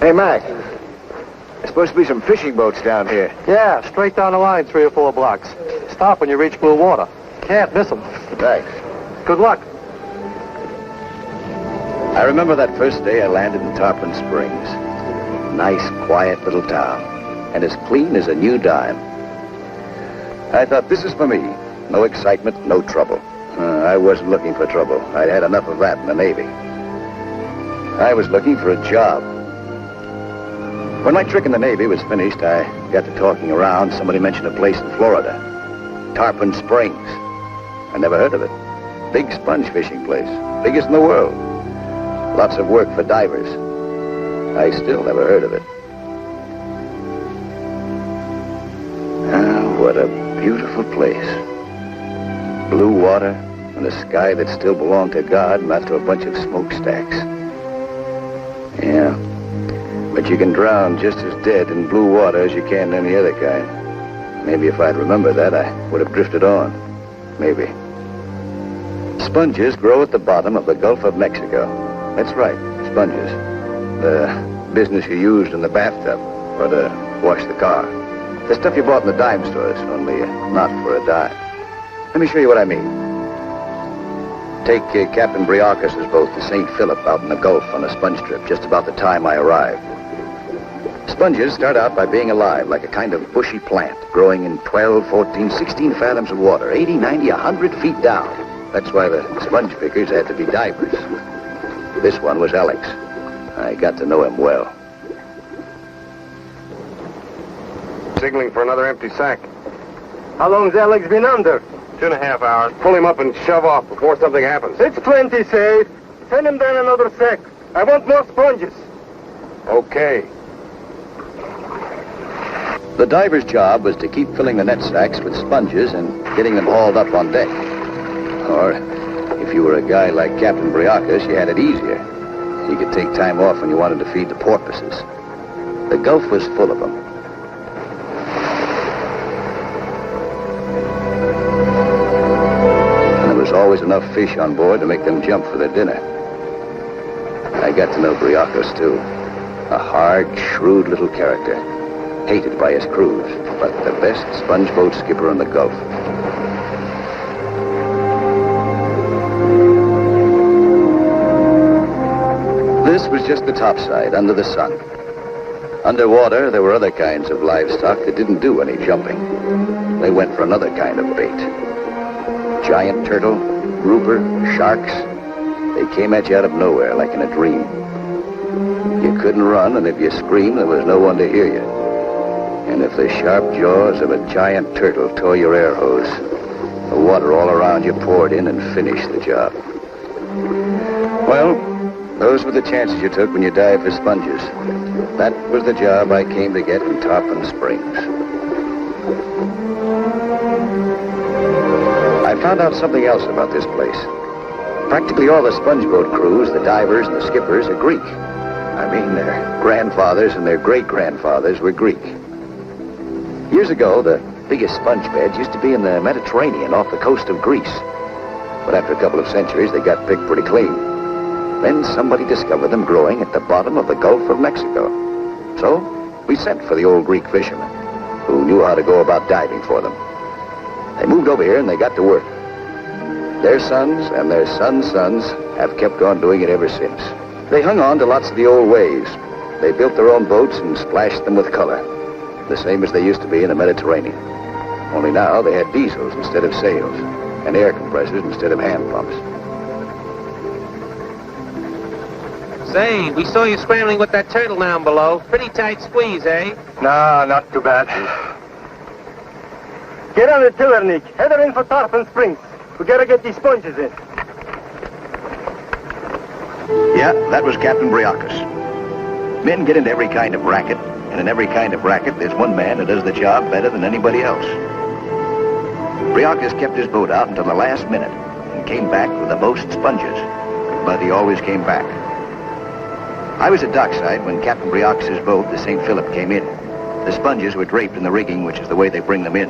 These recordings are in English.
Hey, Mac. There's supposed to be some fishing boats down here. Yeah, straight down the line, 3 or 4 blocks. Stop when you reach blue water. Can't miss them. Thanks. Good luck. I remember that first day I landed in Tarpon Springs. Nice, quiet little town. And as clean as a new dime. I thought, this is for me. No excitement, no trouble. I wasn't looking for trouble. I'd had enough of that in the Navy. I was looking for a job. When my trick in the Navy was finished, I got to talking around. Somebody mentioned a place in Florida. Tarpon Springs. I never heard of it. Big sponge fishing place. Biggest in the world. Lots of work for divers. I still never heard of it. Ah, what a beautiful place. Blue water and a sky that still belonged to God, not to a bunch of smokestacks. Yeah. But you can drown just as dead in blue water as you can in any other kind. Maybe if I'd remembered that, I would have drifted on. Maybe. Sponges grow at the bottom of the Gulf of Mexico. That's right, sponges. The business you used in the bathtub or to wash the car. The stuff you bought in the dime stores, only not for a dime. Let me show you what I mean. Take Captain Briacus's boat to St. Philip out in the Gulf on a sponge trip just about the time I arrived. Sponges start out by being alive, like a kind of bushy plant, growing in 12, 14, 16 fathoms of water, 80, 90, 100 feet down. That's why the sponge pickers had to be divers. This one was Alex. I got to know him well. Signaling for another empty sack. How long's Alex been under? 2.5 hours. Pull him up and shove off before something happens. It's plenty safe. Send him down another sack. I want more sponges. Okay. The diver's job was to keep filling the net sacks with sponges and getting them hauled up on deck. Or, if you were a guy like Captain Briacus, you had it easier. You could take time off when you wanted to feed the porpoises. The Gulf was full of them. And there was always enough fish on board to make them jump for their dinner. I got to know Briacus, too. A hard, shrewd little character. Hated by his crews, but the best sponge boat skipper in the Gulf. This was just the topside, under the sun. Underwater, there were other kinds of livestock that didn't do any jumping. They went for another kind of bait. Giant turtle, grouper, sharks. They came at you out of nowhere, like in a dream. You couldn't run, and if you screamed, there was no one to hear you. And if the sharp jaws of a giant turtle tore your air hose, the water all around you poured in and finished the job. Well, those were the chances you took when you dived for sponges. That was the job I came to get in Tarpon Springs. I found out something else about this place. Practically all the sponge boat crews, the divers and the skippers, are Greek. I mean, their grandfathers and their great-grandfathers were Greek. Years ago, the biggest sponge beds used to be in the Mediterranean off the coast of Greece. But after a couple of centuries, they got picked pretty clean. Then somebody discovered them growing at the bottom of the Gulf of Mexico. So we sent for the old Greek fishermen, who knew how to go about diving for them. They moved over here and they got to work. Their sons and their sons' sons have kept on doing it ever since. They hung on to lots of the old ways. They built their own boats and splashed them with color, the same as they used to be in the Mediterranean. Only now they had diesels instead of sails, and air compressors instead of hand pumps. Say, we saw you scrambling with that turtle down below. Pretty tight squeeze, eh? Nah, not too bad. Get on the tiller, Nick. Head her in for Tarpon Springs. We gotta get these sponges in. Yeah, that was Captain Briacus. Men get into every kind of racket, and in every kind of racket, there's one man who does the job better than anybody else. Briacus kept his boat out until the last minute and came back with the most sponges, but he always came back. I was at dockside when Captain Briacus's boat, the St. Philip, came in. The sponges were draped in the rigging, which is the way they bring them in.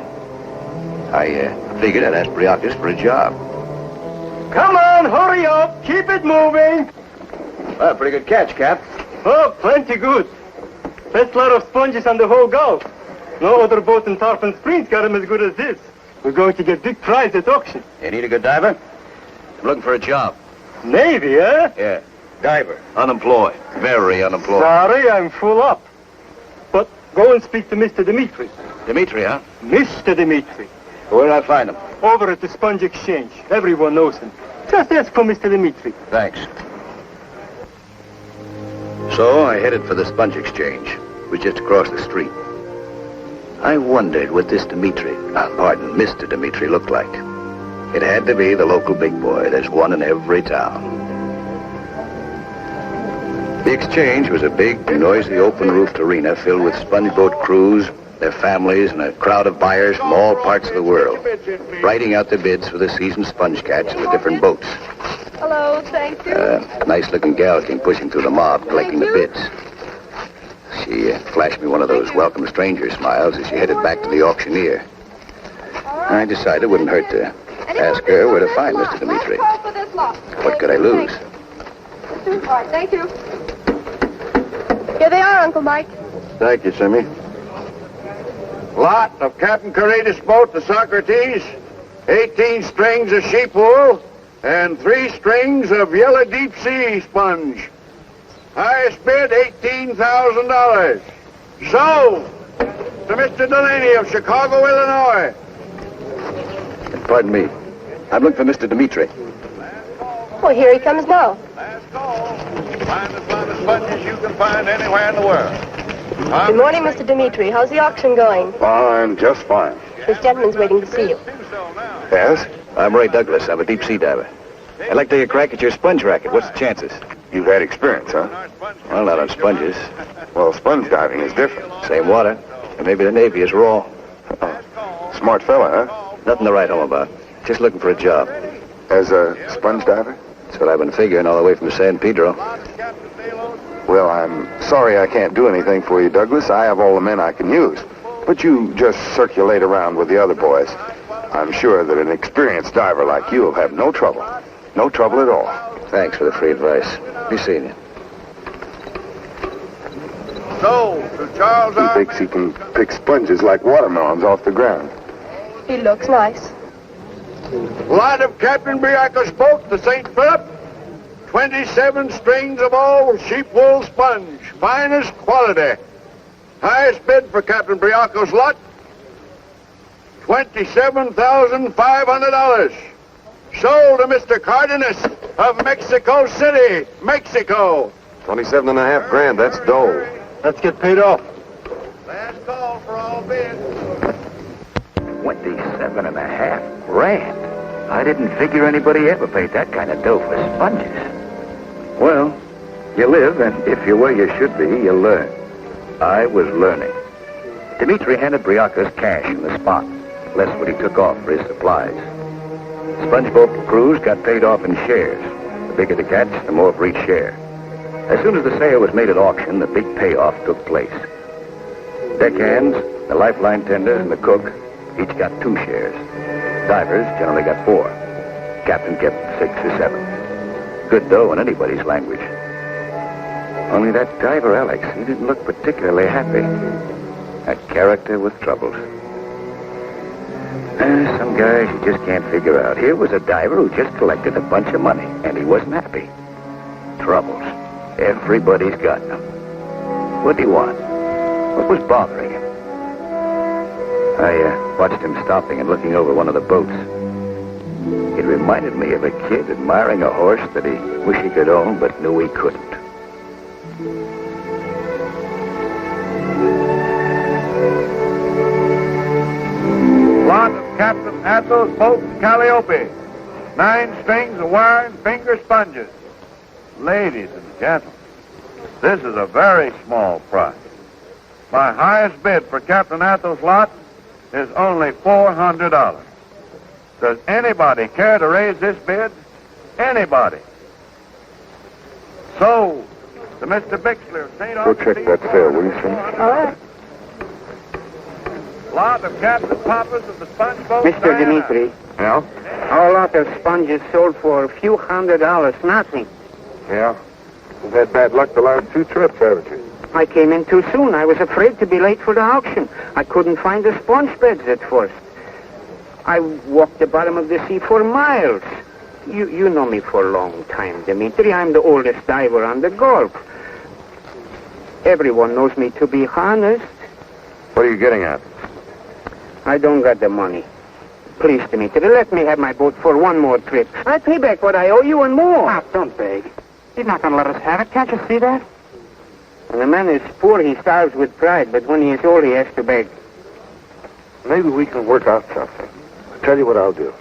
I figured I'd ask Briacus for a job. Come on, hurry up. Keep it moving. Well, pretty good catch, Cap. Oh, plenty good. Best lot of sponges on the whole Gulf. No other boat in Tarpon Springs got them as good as this. We're going to get big prize at auction. You need a good diver? I'm looking for a job. Navy, huh? Yeah. Diver. Unemployed. Very unemployed. Sorry, I'm full up. But go and speak to Mr. Demitri. Demitri, huh? Mr. Demitri. Where'd I find him? Over at the Sponge Exchange. Everyone knows him. Just ask for Mr. Demitri. Thanks. So I headed for the Sponge Exchange. It was just across the street. I wondered what this Mr. Demitri looked like. It had to be the local big boy. There's one in every town. The Exchange was a big, noisy, open-roofed arena filled with sponge boat crews, their families, and a crowd of buyers from all parts of the world, writing out their bids for the season's sponge catch in the different boats. Hello, thank you. A nice-looking gal came pushing through the mob, collecting the bids. She flashed me one of those welcome stranger smiles as she headed back to the auctioneer. I decided it wouldn't hurt to ask her where to find Mr. Demitri. What could I lose? All right, thank you. Here they are, Uncle Mike. Thank you, Simi. Lot of Captain Courageous boat, the Socrates, 18 strings of sheep wool, and 3 strings of yellow deep sea sponge. Highest bid, $18,000. Sold to Mr. Delaney of Chicago, Illinois. Pardon me. I'm looking for Mr. Demitri. Well, here he comes now. Last call. Find as lot of sponges you can find anywhere in the world. Good morning, Mr. Demitri. How's the auction going? Fine, just fine. This gentleman's waiting to see you. Yes? I'm Ray Douglas. I'm a deep sea diver. I'd like to take a crack at your sponge racket. What's the chances? You've had experience, huh? Well, not on sponges. Well, sponge diving is different. Same water. And maybe the Navy is raw. Smart fella, huh? Nothing to write home about. Just looking for a job. As a sponge diver? That's what I've been figuring all the way from San Pedro. Well, I'm sorry I can't do anything for you, Douglas. I have all the men I can use. But you just circulate around with the other boys. I'm sure that an experienced diver like you will have no trouble. No trouble at all. Thanks for the free advice. Be seeing you. So, to Charles He thinks he can pick sponges like watermelons off the ground. He looks nice. Lot of Captain Briaco's boat, the St. Philip. 27 strings of old sheep wool sponge. Finest quality. Highest bid for Captain Briaco's lot, $27,500. Sold to Mr. Cardenas of Mexico City, Mexico. 27.5 grand, that's dough. Let's get paid off. Last call for all bids. 27.5 grand. I didn't figure anybody ever paid that kind of dough for sponges. Well, you live, and if you're where you should be, you learn. I was learning. Demitri handed Briacos cash in the spot, less what he took off for his supplies. Sponge boat crews got paid off in shares. The bigger the catch, the more for each share. As soon as the sale was made at auction, the big payoff took place. Deckhands, the lifeline tender, and the cook each got 2 shares. Divers generally got 4. Captain kept 6 or 7. Good dough in anybody's language. Only that diver, Alex, he didn't look particularly happy. A character with troubles. Some guys you just can't figure out. Here was a diver who just collected a bunch of money, and he wasn't happy. Troubles. Everybody's got them. What did he want? What was bothering him? I watched him stopping and looking over one of the boats. It reminded me of a kid admiring a horse that he wished he could own, but knew he couldn't. Lot of Captain Athos boat, Calliope. 9 strings of wire and finger sponges. Ladies and gentlemen, this is a very small price. My highest bid for Captain Athos' lot is only $400. Does anybody care to raise this bid? Anybody? Sold to Mr. Bixler of St. Go check that sale, will you, sir? All right. Lot of Captain Poppers of the sponge boat. Mr. Demitri, Yeah? our lot of sponges sold for a few $100, nothing. Yeah. You've had bad luck the last 2 trips, haven't you? I came in too soon. I was afraid to be late for the auction. I couldn't find the sponge beds at first. I walked the bottom of the sea for miles. You know me for a long time, Demitri. I'm the oldest diver on the Gulf. Everyone knows me to be honest. What are you getting at? I don't got the money. Please, Demitri, let me have my boat for one more trip. I pay back what I owe you and more. Pop, don't beg. He's not going to let us have it. Can't you see that? When a man is poor, he starves with pride, but when he is old, he has to beg. Maybe we can work out something. I'll tell you what I'll do.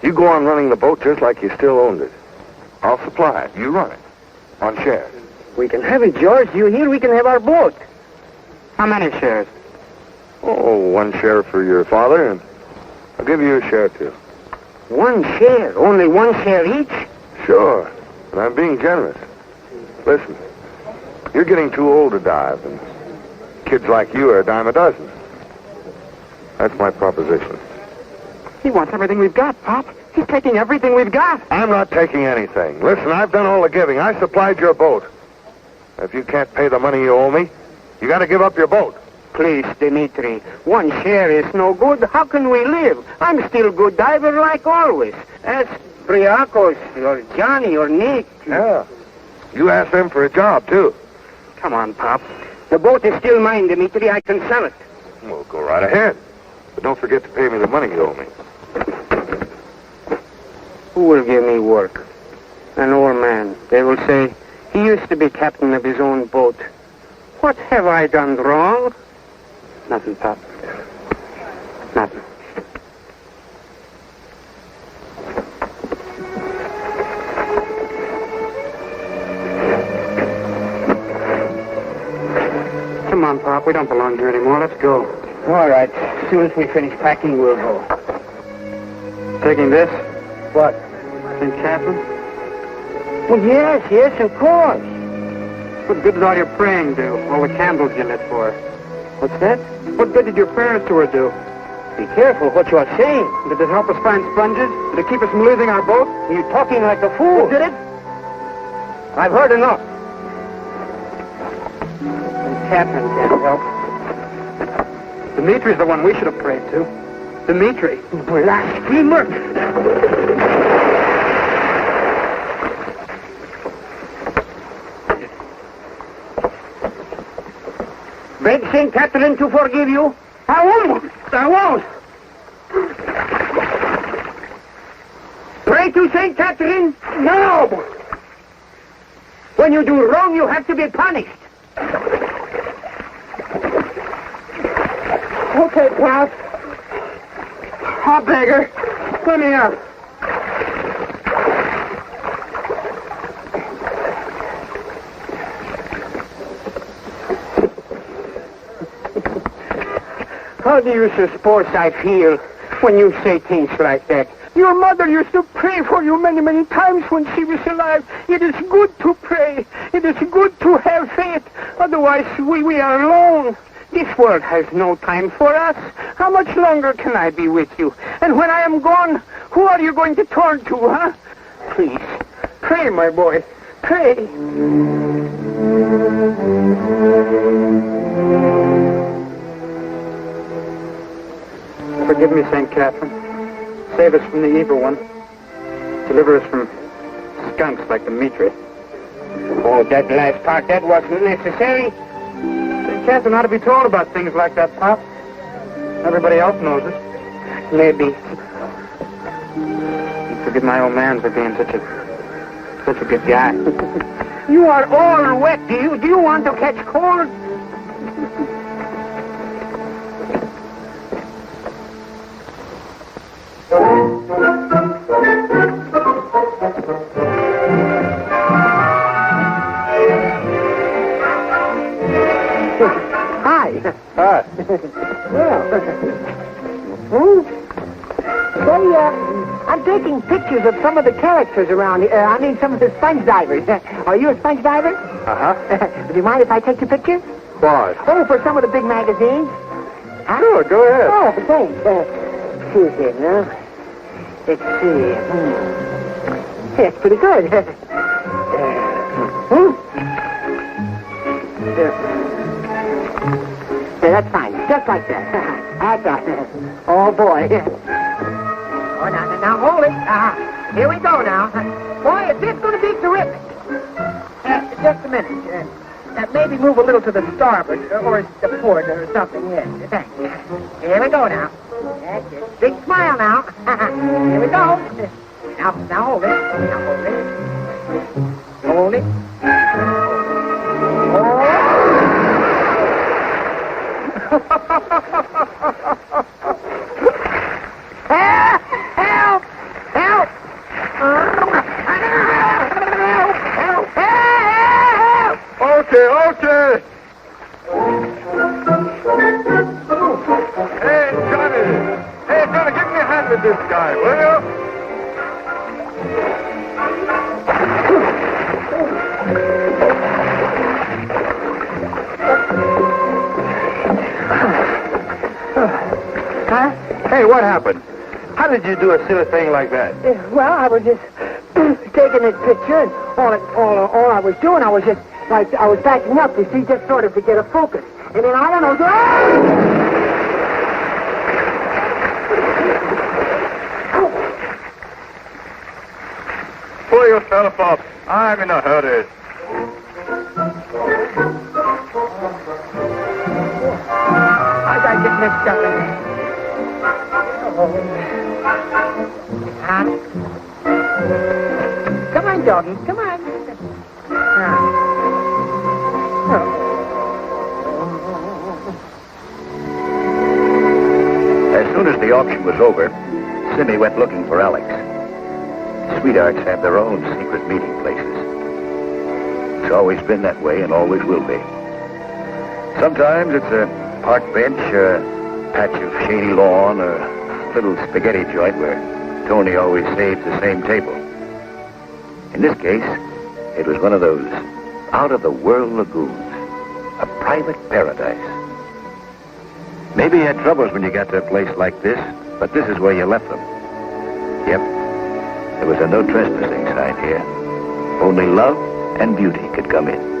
You go on running the boat just like you still owned it. I'll supply it. You run it. On shares. We can have it, George. You hear? We can have our boat. How many shares? Oh, one share for your father, and I'll give you a share, too. One share? Only one share each? Sure. But I'm being generous. Listen. You're getting too old to dive, and kids like you are a dime a dozen. That's my proposition. He wants everything we've got, Pop. He's taking everything we've got. I'm not taking anything. Listen, I've done all the giving. I supplied your boat. If you can't pay the money you owe me, you got to give up your boat. Please, Demitri. One share is no good. How can we live? I'm still good diver like always. Ask Briacos or Johnny or Nick. Yeah. You asked them for a job, too. Come on, Pop. The boat is still mine, Demitri. I can sell it. Well, go right ahead. But don't forget to pay me the money you owe me. Who will give me work? An old man. They will say, he used to be captain of his own boat. What have I done wrong? Nothing, Pop. Nothing. Come on, Pop. We don't belong here anymore. Let's go. All right. As soon as we finish packing, we'll go. Taking this? What? St. Catherine? Well, yes, of course. What good did all your praying do? All the candles you lit for her? What's that? What good did your prayers to her do? Be careful what you are saying. Did it help us find sponges? Did it keep us from losing our boat? You're talking like a fool. Did it? I've heard enough. And Catherine can't help. Dimitri's the one we should have prayed to. Demitri. Blasphemer! Beg St. Catherine to forgive you? I won't. Pray to St. Catherine? No! When you do wrong, you have to be punished. Okay, Pop. I'll beg her. Let me up. How do you suppose I feel when you say things like that? Your mother used to pray for you many, many times when she was alive. It is good to pray. It is good to have faith. Otherwise, we are alone. This world has no time for us. How much longer can I be with you? And when I am gone, who are you going to turn to, huh? Please, pray, my boy. Pray. Forgive me, St. Catherine. Save us from the evil one. Deliver us from skunks like Demitri. Oh, that last part, that wasn't necessary. St. Catherine ought to be told about things like that, Pop. Everybody else knows it. Maybe. Forgive my old man for being such a good guy. You are all wet. Do you want to catch cold? Hi. Well. Say, I'm taking pictures of some of the characters around here. I mean, some of the sponge divers. Are you a sponge diver? Uh-huh. Do you mind if I take your picture? Why? Oh, for some of the big magazines. Huh? Sure, go ahead. Oh, thanks. See here now. Let's see. Yeah, it's pretty good. That's fine. Just like that. That's it. Oh, boy. Oh, now, hold it. Here we go now. Boy, is this going to be terrific. Just a minute. Maybe move a little to the starboard, or the port, or something. Yes, thanks. Here we go now. That's it. Big smile now. Here we go. Now hold it. Now hold it. Hold it. Help! Help! Help! Help! Help! Okay. Hey, Johnny, give me a hand with this guy, will you? Huh? Hey, what happened? How did you do a silly thing like that? Well, I was just taking this picture, and all I was doing, I was just, like, I was backing up, you see, just sort of to get a focus. And then, I don't know, Pull yourself up. I'm in a hurry. I gotta get mixed up in it. Come on, doggy, come on. As soon as the auction was over, Simi went looking for Alex. Sweethearts have their own secret meeting places. It's always been that way and always will be. Sometimes it's a park bench, a patch of shady lawn, or a little spaghetti joint where Tony always saves the same table. In this case, it was one of those out-of-the-world lagoons, a private paradise. Maybe you had troubles when you got to a place like this, but this is where you left them. Yep, there was a no trespassing sign here. Only love and beauty could come in.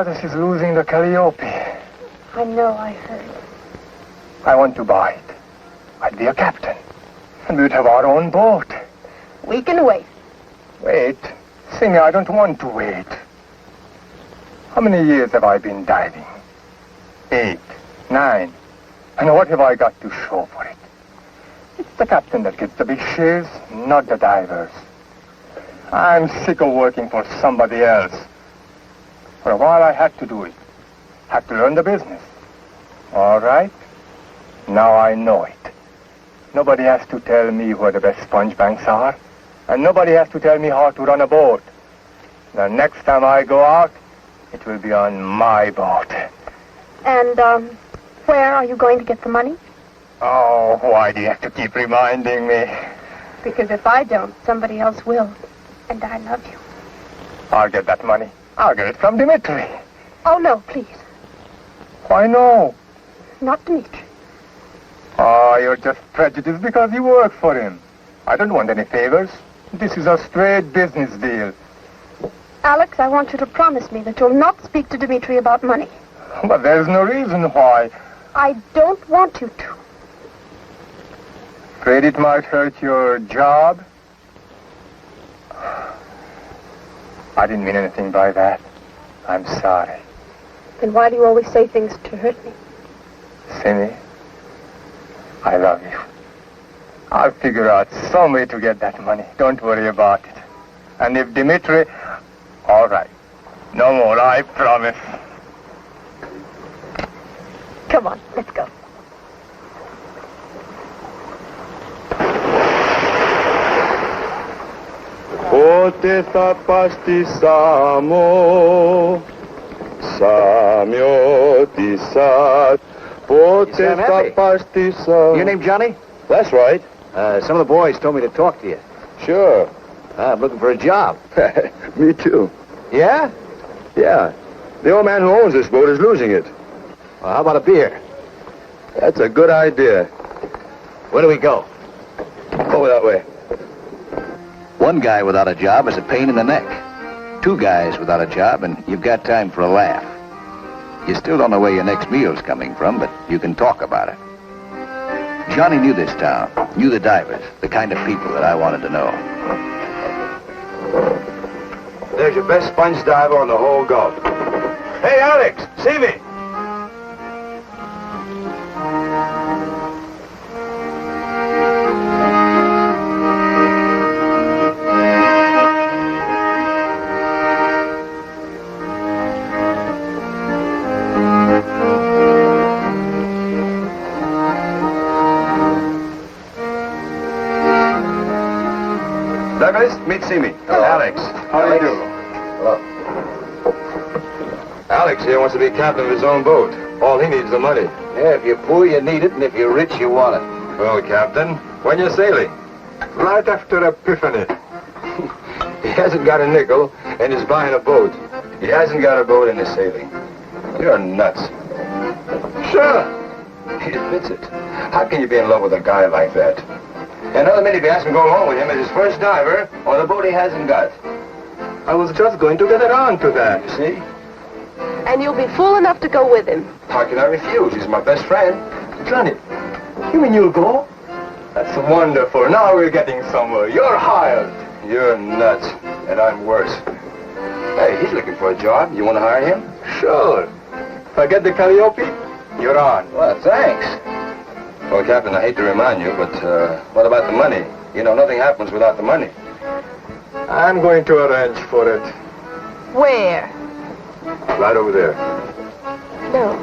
Athos is losing the Calliope. I know, I heard. I want to buy it. I'd be a captain. And we'd have our own boat. We can wait. Wait? Simi, I don't want to wait. How many years have I been diving? 8, 9. And what have I got to show for it? It's the captain that gets the big shares, not the divers. I'm sick of working for somebody else. For a while I had to do it. Had to learn the business. All right. Now I know it. Nobody has to tell me where the best sponge banks are. And nobody has to tell me how to run a boat. The next time I go out, it will be on my boat. And, where are you going to get the money? Oh, why do you have to keep reminding me? Because if I don't, somebody else will. And I love you. I'll get that money. I'll get it from Demitri. Oh, no, please. Why no? Not Demitri. Oh, you're just prejudiced because you work for him. I don't want any favors. This is a straight business deal. Alex, I want you to promise me that you'll not speak to Demitri about money. But there's no reason why. I don't want you to. Afraid it might hurt your job? I didn't mean anything by that. I'm sorry. Then why do you always say things to hurt me? Simi, I love you. I'll figure out some way to get that money. Don't worry about it. And if Demitri... All right. No more, I promise. Come on, let's go. Pote tapasti samo, samyo tisat. Pote You sound happy. tapasti samo. Your name Johnny? That's right. Some of the boys told me to talk to you. Sure. I'm looking for a job. Me too. Yeah? Yeah. The old man who owns this boat is losing it. Well, how about a beer? That's a good idea. Where do we go? Over that way. One guy without a job is a pain in the neck. Two guys without a job, and you've got time for a laugh. You still don't know where your next meal's coming from, but you can talk about it. Johnny knew this town, knew the divers, the kind of people that I wanted to know. There's your best sponge diver on the whole Gulf. Hey, Alex, Simi. Douglas, meet Simi. Alex. How do you do? Hello. Alex here wants to be captain of his own boat. All he needs is the money. Yeah, if you're poor, you need it, and if you're rich, you want it. Well, Captain, when you're sailing? Right after Epiphany. He hasn't got a nickel, and he's buying a boat. He hasn't got a boat and he's sailing. You're nuts. Sure. He admits it. How can you be in love with a guy like that? Another minute he has him go along with him as his first diver on a boat he hasn't got. I was just going to get around to that. You see? And you'll be fool enough to go with him. How can I refuse? He's my best friend. Johnny, you mean you'll go? That's wonderful. Now we're getting somewhere. You're hired. You're nuts. And I'm worse. Hey, he's looking for a job. You want to hire him? Sure. If I get the Calliope, you're on. Well, thanks. Well, Captain, I hate to remind you, but what about the money? You know, nothing happens without the money. I'm going to arrange for it. Where? Right over there. No.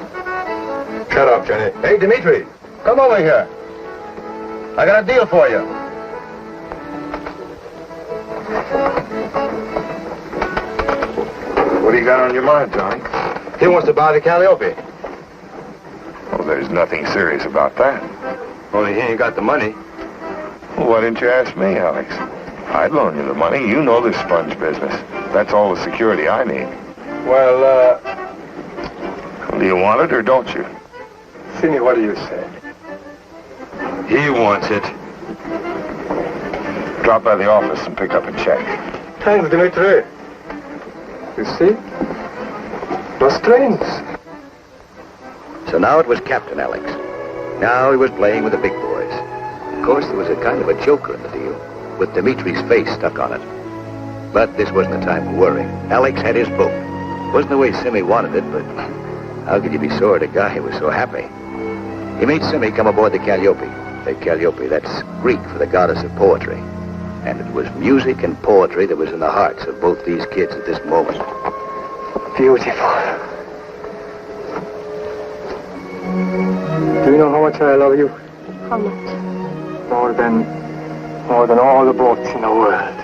Shut up, Jenny. Hey, Demitri, come over here. I got a deal for you. What do you got on your mind, John? He wants to buy the Calliope. Well, there's nothing serious about that. Only he ain't got the money. Well, why didn't you ask me, Alex? I'd loan you the money. You know this sponge business. That's all the security I need. Well, Do you want it or don't you? Simi, what do you say? He wants it. Drop by the office and pick up a check. Thanks, Demitri. You see? No strings. So now it was Captain Alex. Now he was playing with the big boys. Of course, there was a kind of a joker in the deal, with Dimitri's face stuck on it. But this wasn't the time for worrying. Alex had his boat. Wasn't the way Simi wanted it, but how could you be sore at a guy who was so happy? He made Simi come aboard the Calliope. The Calliope, that's Greek for the goddess of poetry. And it was music and poetry that was in the hearts of both these kids at this moment. Beautiful. Do you know how much I love you? How much? More than all the boats in the world.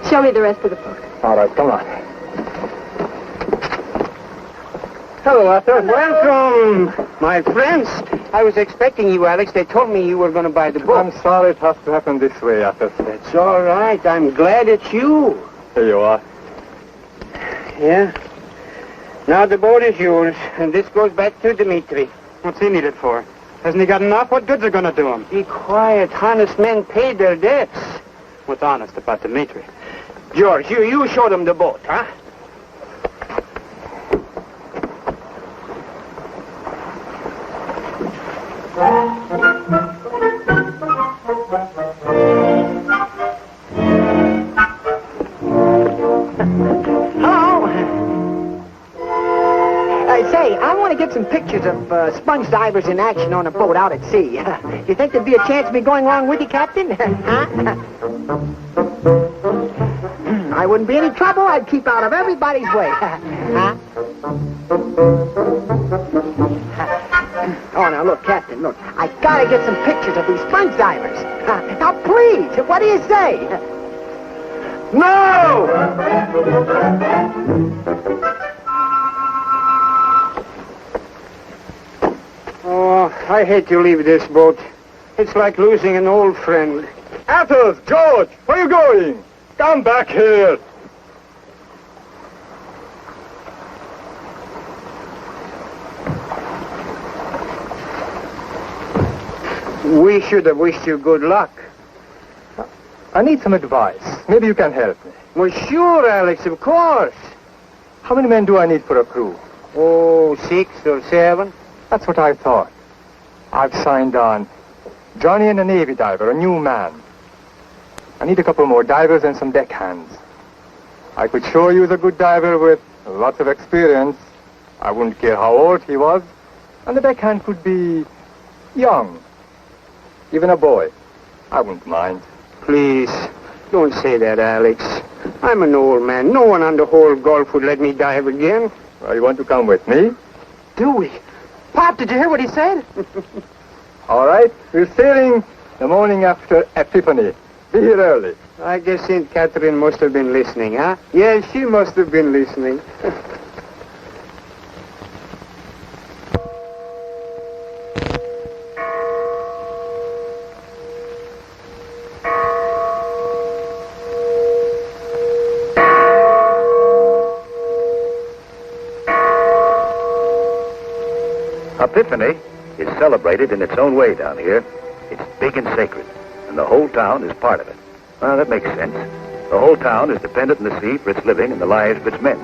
Show me the rest of the boat. All right, come on. Hello, Athos. Welcome, my friends. I was expecting you, Alex. They told me you were going to buy the boat. I'm sorry it has to happen this way, Athos. It's all right. I'm glad it's you. Here you are. Yeah? Now the boat is yours, and this goes back to Demitri. What's he needed for? Hasn't he got enough? What good's it going to do him? Be quiet. Honest men pay their debts. What's honest about Demitri? George, you show them the boat, huh? get some pictures of sponge divers in action on a boat out at sea. You think there'd be a chance of me going along with you, Captain? Huh? I wouldn't be any trouble. I'd keep out of everybody's way. Huh? Oh, now, look, Captain, look. I gotta get some pictures of these sponge divers. Now, please, what do you say? No! Oh, I hate to leave this boat. It's like losing an old friend. Athos, George, where are you going? Come back here. We should have wished you good luck. I need some advice. Maybe you can help me. Well, sure, Alex, of course. How many men do I need for a crew? Oh, 6 or 7. That's what I thought. I've signed on. Johnny and a Navy diver, a new man. I need a couple more divers and some deckhands. I could sure use a good diver with lots of experience. I wouldn't care how old he was. And the deckhand could be young. Even a boy. I wouldn't mind. Please, don't say that, Alex. I'm an old man. No one on the whole Gulf would let me dive again. Well, you want to come with me? Do we? Pop, did you hear what he said? All right. We're sailing the morning after Epiphany. Be here early. I guess St. Catherine must have been listening, huh? Yes, she must have been listening. Epiphany is celebrated in its own way down here. It's big and sacred, and the whole town is part of it. Well, that makes sense. The whole town is dependent on the sea for its living and the lives of its men.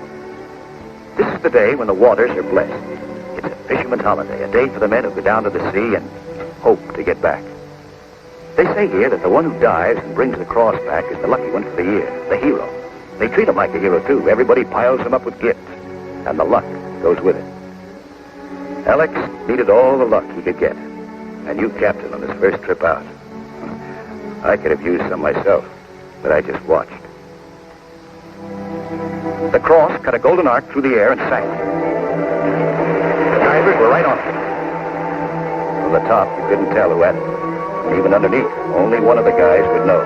This is the day when the waters are blessed. It's a fisherman's holiday, a day for the men who go down to the sea and hope to get back. They say here that the one who dives and brings the cross back is the lucky one for the year, the hero. They treat him like a hero, too. Everybody piles him up with gifts, and the luck goes with it. Alex needed all the luck he could get, and you captain on his first trip out. I could have used some myself, but I just watched. The cross cut a golden arc through the air and sank. The divers were right on it. From the top, you couldn't tell who had it. And even underneath, only one of the guys would know.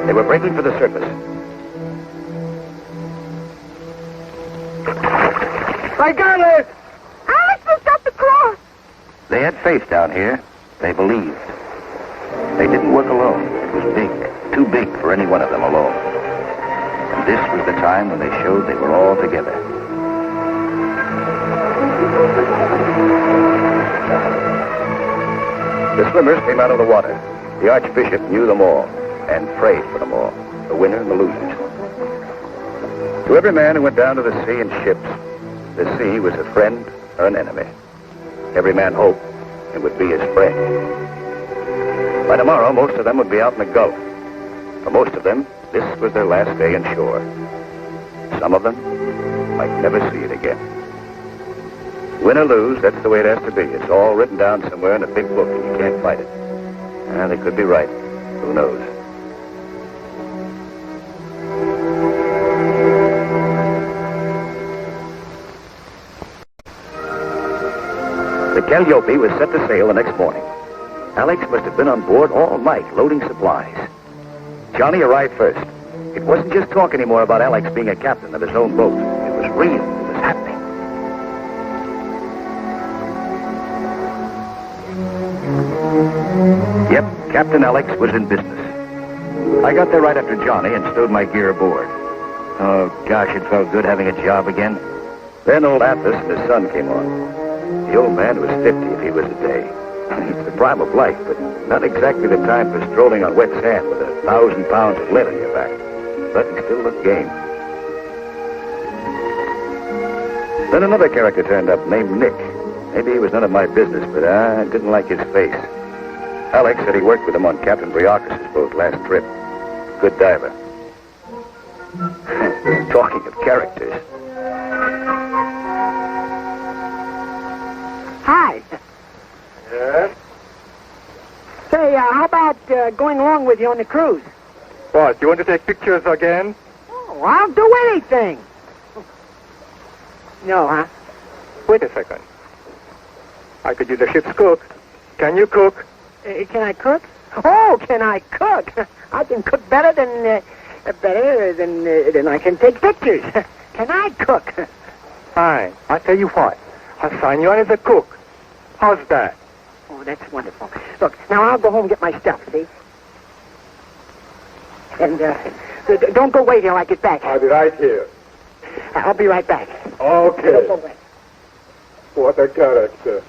They were breaking for the surface. I got it! Alex has got the cross. They had faith down here. They believed. They didn't work alone. It was big, too big for any one of them alone. And this was the time when they showed they were all together. The swimmers came out of the water. The Archbishop knew them all and prayed for them all, the winner and the losers. To every man who went down to the sea in ships, the sea was a friend or an enemy. Every man hoped it would be his friend. By tomorrow, most of them would be out in the Gulf. For most of them, this was their last day on shore. Some of them might never see it again. Win or lose, that's the way it has to be. It's all written down somewhere in a big book, and you can't fight it. And they could be right. Who knows? The Calliope was set to sail the next morning. Alex must have been on board all night, loading supplies. Johnny arrived first. It wasn't just talk anymore about Alex being a captain of his own boat. It was real. It was happening. Yep, Captain Alex was in business. I got there right after Johnny and stowed my gear aboard. Oh, gosh, it felt good having a job again. Then old Athos and his son came on. The old man was 50 if he was a day. It's the prime of life, but not exactly the time for strolling on wet sand with 1,000 pounds of lead on your back. But he still looked game. Then another character turned up named Nick. Maybe he was none of my business, but I didn't like his face. Alex said he worked with him on Captain Briacus's boat last trip. Good diver. Talking of characters. Hi. Yes? Say, how about going along with you on the cruise? What, you want to take pictures again? Oh, I'll do anything. No, huh? Wait a second. I could use the ship's cook. Can you cook? Can I cook? Oh, can I cook? I can cook better than I can take pictures. Can I cook? Fine. I'll tell you what. I'll sign you on as a cook. How's that? Oh, that's wonderful. Look, now I'll go home and get my stuff, see? And don't go away till I get back. I'll be right here. I'll be right back. Okay. Don't go away. What a character.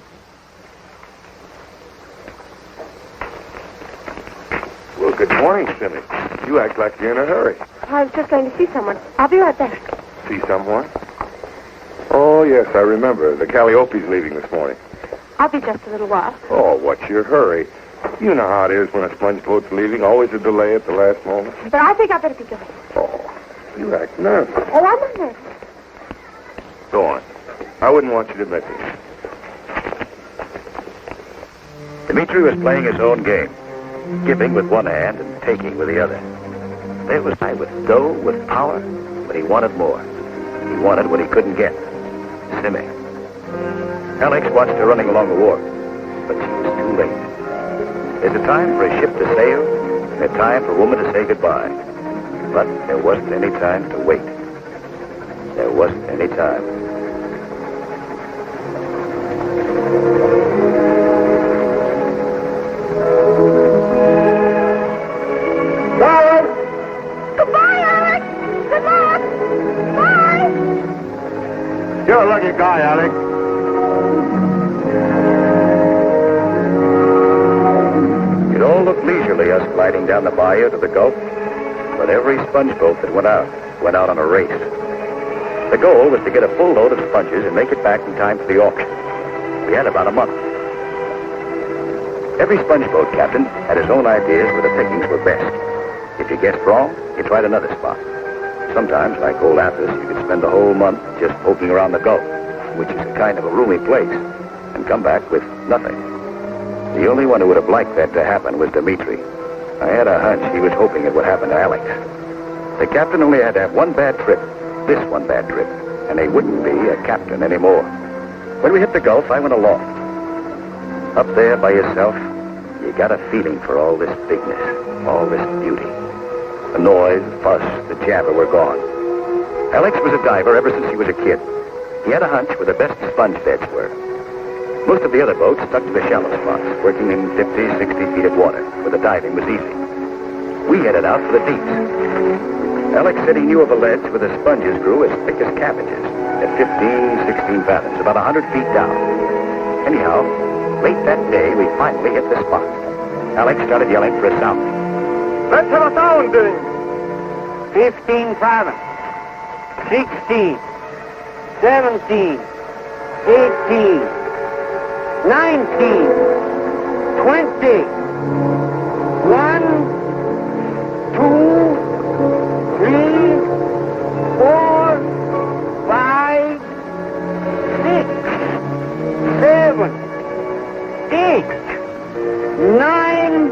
Well, good morning, Simi. You act like you're in a hurry. I was just going to see someone. I'll be right back. See someone? Oh, yes, I remember. The Calliope's leaving this morning. I'll be just a little while. Oh, what's your hurry? You know how it is when a sponge boat's leaving. Always a delay at the last moment. But I think I better be going. Oh, you act nervous. Oh, I'm not nervous. Go on. I wouldn't want you to miss it. Demitri was playing his own game, giving with one hand and taking with the other. There was I with dough, with power, but he wanted more. He wanted what he couldn't get. Simi. Alex watched her running along the wharf, but she was too late. There's a time for a ship to sail, and a time for a woman to say goodbye. But there wasn't any time to wait. There wasn't any time. Goodbye, Alex. Good luck. Bye. You're a lucky guy, Alex. It all looked leisurely, us gliding down the bayou to the Gulf, but every sponge boat that went out on a race. The goal was to get a full load of sponges and make it back in time for the auction. We had about a month. Every sponge boat captain had his own ideas where the pickings were best. If you guessed wrong, you tried another spot. Sometimes, like old Athos, you could spend the whole month just poking around the Gulf, which is kind of a roomy place, and come back with nothing. The only one who would have liked that to happen was Demitri. I had a hunch he was hoping it would happen to Alex. The captain only had to have one bad trip, this one bad trip, and he wouldn't be a captain anymore. When we hit the Gulf, I went aloft. Up there by yourself, you got a feeling for all this bigness, all this beauty. The noise, the fuss, the jabber were gone. Alex was a diver ever since he was a kid. He had a hunch where the best sponge beds were. Most of the other boats stuck to the shallow spots, working in 50, 60 feet of water, where the diving was easy. We headed out for the deeps. Alex said he knew of a ledge where the sponges grew as thick as cabbages, at 15, 16 fathoms, about 100 feet down. Anyhow, late that day, we finally hit the spot. Alex started yelling for a sound. Let's have a sounding. 15 fathoms. 16. 17. 18. 19. 20. 1, 2, 3, 4, 5, 6, 7, 8, 9,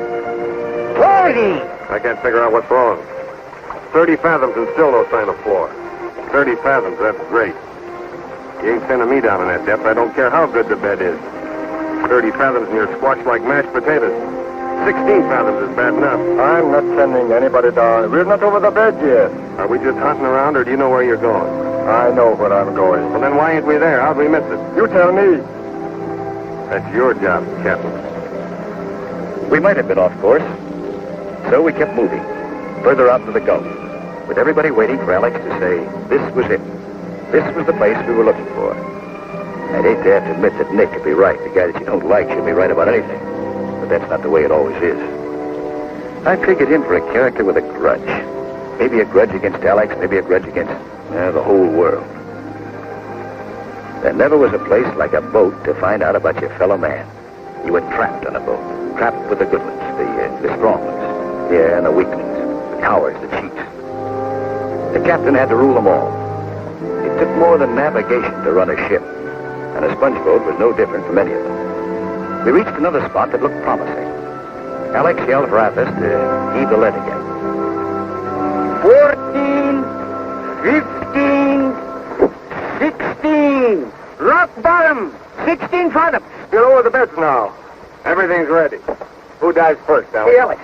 30. I can't figure out what's wrong. 30 fathoms and still no sign of floor. 30 fathoms, that's great. You ain't sending me down in that depth. I don't care how good the bed is. 30 fathoms and you're squashed like mashed potatoes. 16 fathoms is bad enough. I'm not sending anybody down. We're not over the bed yet. Are we just hunting around, or do you know where you're going? I know where I'm going. Well, then why ain't we there? How'd we miss it? You tell me. That's your job, Captain. We might have been off course. So we kept moving, further out to the Gulf, with everybody waiting for Alex to say, this was it. This was the place we were looking for. I'd hate to have to admit that Nick could be right. The guy that you don't like should be right about anything. But that's not the way it always is. I figured him for a character with a grudge. Maybe a grudge against Alex, maybe a grudge against the whole world. There never was a place like a boat to find out about your fellow man. You were trapped on a boat. Trapped with the good ones, the strong ones. Yeah, and the weaklings, the cowards, the cheats. The captain had to rule them all. It took more than navigation to run a ship, and a sponge boat was no different from any of them. We reached another spot that looked promising. Alex yelled for Athos to heave the lead again. 14, 15, 16. Rock bottom. 16 fathoms. You're over the beds now. Everything's ready. Who dives first, Alex? Hey, Alex.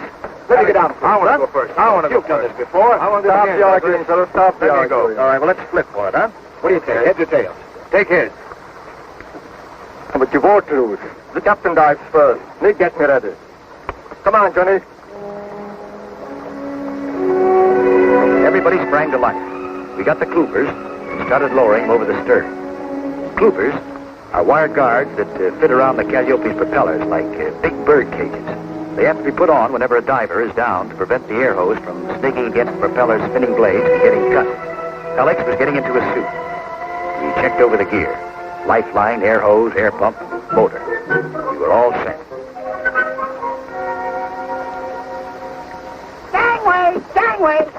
Let me get down. I want to go first. I want to go first. You've done this before. I want to stop the arguing, fellas. Stop the arguing. All right, well, let's flip for it, huh? What do you take? Heads or tails? Take heads. But you won't lose. The captain dives first. Nick, get me ready. Come on, Johnny. Everybody sprang to life. We got the cloopers and started lowering them over the stern. Cloopers are wire guards that fit around the Calliope's propellers like big bird cages. They have to be put on whenever a diver is down to prevent the air hose from snaking against the propeller's spinning blades and getting cut. Alex was getting into his suit. We checked over the gear. Lifeline, air hose, air pump, motor. We were all set. Gangway! Gangway!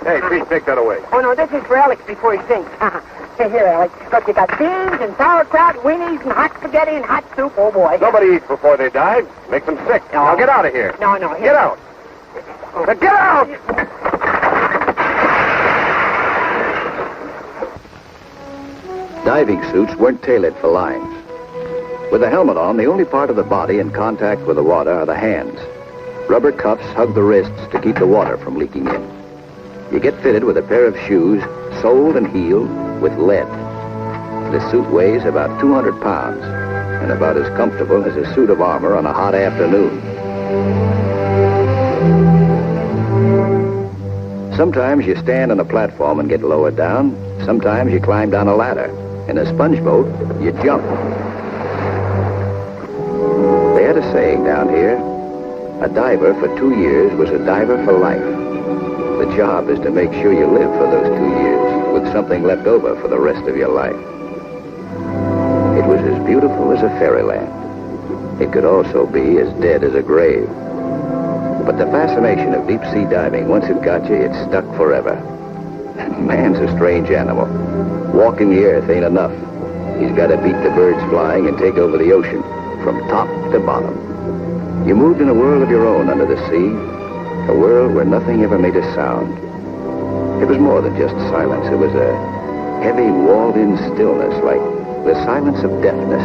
Hey, Pete, take that away. Oh, no, this is for Alex before he sinks. Hey, here, Alex. Look, you got beans and sauerkraut, winnies and hot spaghetti and hot soup. Oh, boy. Nobody eats before they dive. Makes them sick. No. Now get out of here. No, here. Get out. Now get out! Diving suits weren't tailored for lines. With a helmet on, the only part of the body in contact with the water are the hands. Rubber cuffs hug the wrists to keep the water from leaking in. You get fitted with a pair of shoes, soled and heeled with lead. The suit weighs about 200 pounds and about as comfortable as a suit of armor on a hot afternoon. Sometimes you stand on a platform and get lowered down. Sometimes you climb down a ladder. In a sponge boat, you jump. They had a saying down here. A diver for 2 years was a diver for life. The job is to make sure you live for those 2 years with something left over for the rest of your life. It was as beautiful as a fairyland. It could also be as dead as a grave. But the fascination of deep-sea diving, once it got you, it stuck forever. Man's a strange animal. Walking the earth ain't enough. He's got to beat the birds flying and take over the ocean, from top to bottom. You moved in a world of your own under the sea, a world where nothing ever made a sound. It was more than just silence. It was a heavy, walled-in stillness, like the silence of deafness.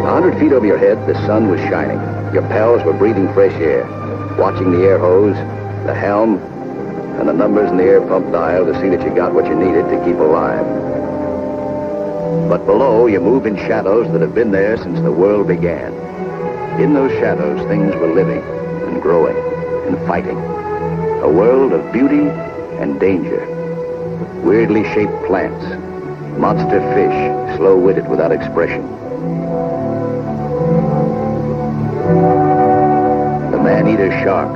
100 feet over your head, the sun was shining. Your pals were breathing fresh air, watching the air hose, the helm, and the numbers in the air pump dial to see that you got what you needed to keep alive. But below, you move in shadows that have been there since the world began. In those shadows, things were living and growing and fighting. A world of beauty and danger. Weirdly shaped plants, monster fish, slow-witted without expression. The man-eater shark,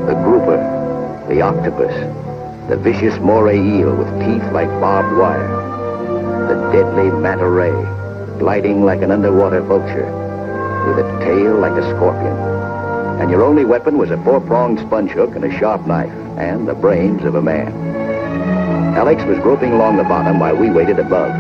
the grouper, the octopus, the vicious moray eel with teeth like barbed wire, the deadly manta ray, gliding like an underwater vulture, with a tail like a scorpion. And your only weapon was a 4-pronged sponge hook and a sharp knife, and the brains of a man. Alex was groping along the bottom while we waited above.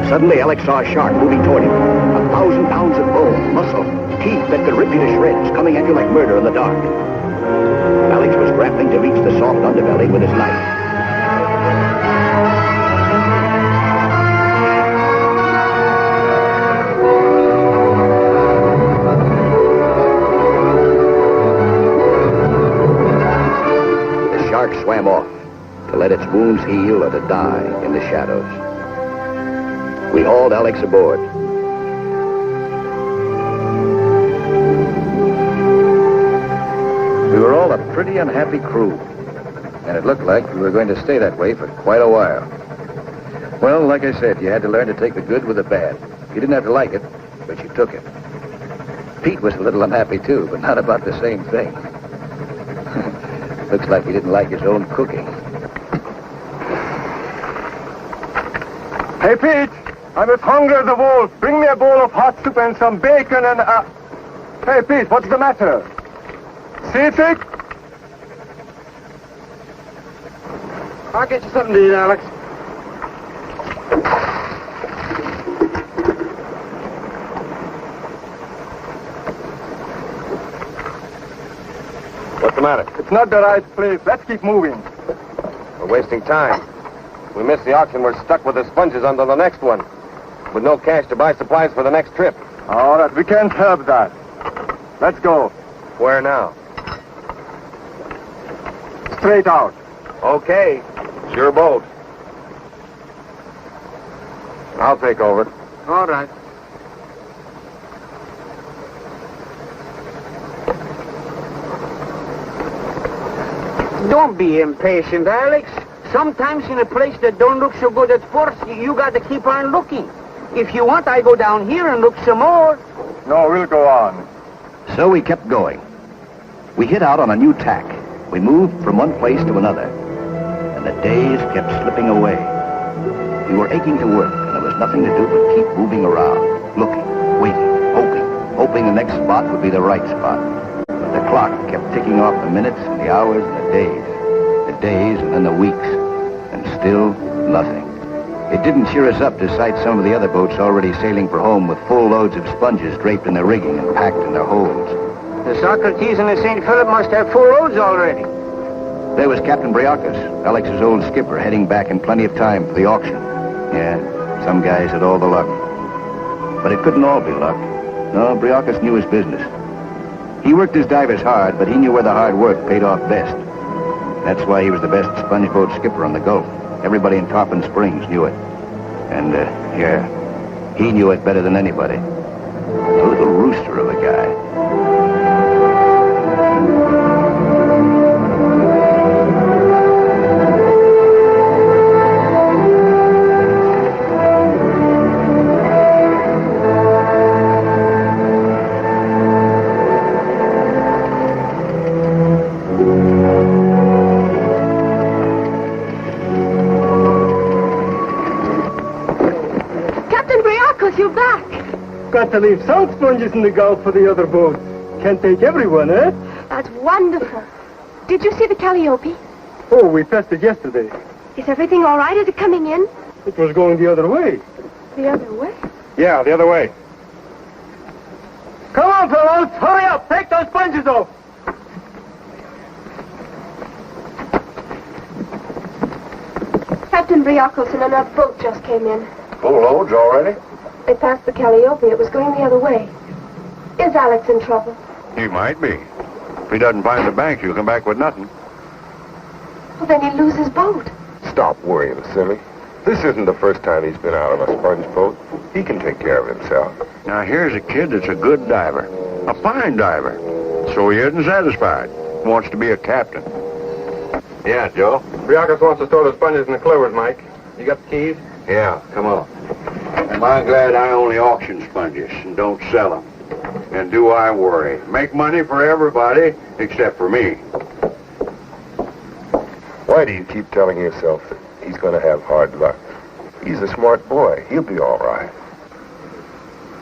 Suddenly, Alex saw a shark moving toward him. 1,000 pounds of bone, muscle, teeth that could rip you to shreds, coming at you like murder in the dark. Alex was grappling to reach the soft underbelly with his knife. The shark swam off to let its wounds heal or to die in the shadows. We hauled Alex aboard. We were all a pretty unhappy crew, and it looked like we were going to stay that way for quite a while. Well, like I said, you had to learn to take the good with the bad. You didn't have to like it, but you took it. Pete was a little unhappy too, but not about the same thing. Looks like he didn't like his own cooking. Hey, Pete, I'm as hungry as a wolf. Bring me a bowl of hot soup and some bacon and... Hey, Pete, what's the matter? Seasick? I'll get you something to eat, Alex. What's the matter? It's not the right place. Let's keep moving. We're wasting time. If we miss the auction, we're stuck with the sponges under the next one. With no cash to buy supplies for the next trip. All right, we can't help that. Let's go. Where now? Straight out. Okay. It's your boat. I'll take over. All right. Don't be impatient, Alex. Sometimes in a place that don't look so good at first, you got to keep on looking. If you want, I go down here and look some more. No, we'll go on. So we kept going. We hit out on a new tack. We moved from one place to another. And the days kept slipping away. We were aching to work, and there was nothing to do but keep moving around, looking, waiting, hoping the next spot would be the right spot. But the clock kept ticking off the minutes and the hours and the days and then the weeks, and still nothing. It didn't cheer us up to sight some of the other boats already sailing for home with full loads of sponges draped in their rigging and packed in their holds. The Socrates and the St. Philip must have full loads already. There was Captain Briacus, Alex's old skipper, heading back in plenty of time for the auction. Yeah, some guys had all the luck. But it couldn't all be luck. No, Briacus knew his business. He worked his divers hard, but he knew where the hard work paid off best. That's why he was the best sponge boat skipper on the Gulf. Everybody in Tarpon Springs knew it. And, he knew it better than anybody. A little rooster of a guy. You're back. Got to leave some sponges in the Gulf for the other boats. Can't take everyone, eh? That's wonderful. Did you see the Calliope? Oh, we passed it yesterday. Is everything all right? Is it coming in? It was going the other way. The other way? Yeah, the other way. Come on, fellows. Hurry up. Take those sponges off. Captain Briacos and another boat just came in. Full loads already? They passed the Calliope. It was going the other way. Is Alex in trouble? He might be. If he doesn't find the bank, he'll come back with nothing. Well, then he'd lose his boat. Stop worrying, Simi. This isn't the first time he's been out on a sponge boat. He can take care of himself. Now, here's a kid that's a good diver. A fine diver. So he isn't satisfied. Wants to be a captain. Yeah, Joe? Briacus wants to store the sponges in the clovers, Mike. You got the keys? Yeah, come on. Am I glad I only auction sponges and don't sell them? And do I worry? Make money for everybody except for me. Why do you keep telling yourself that he's going to have hard luck? He's a smart boy. He'll be all right.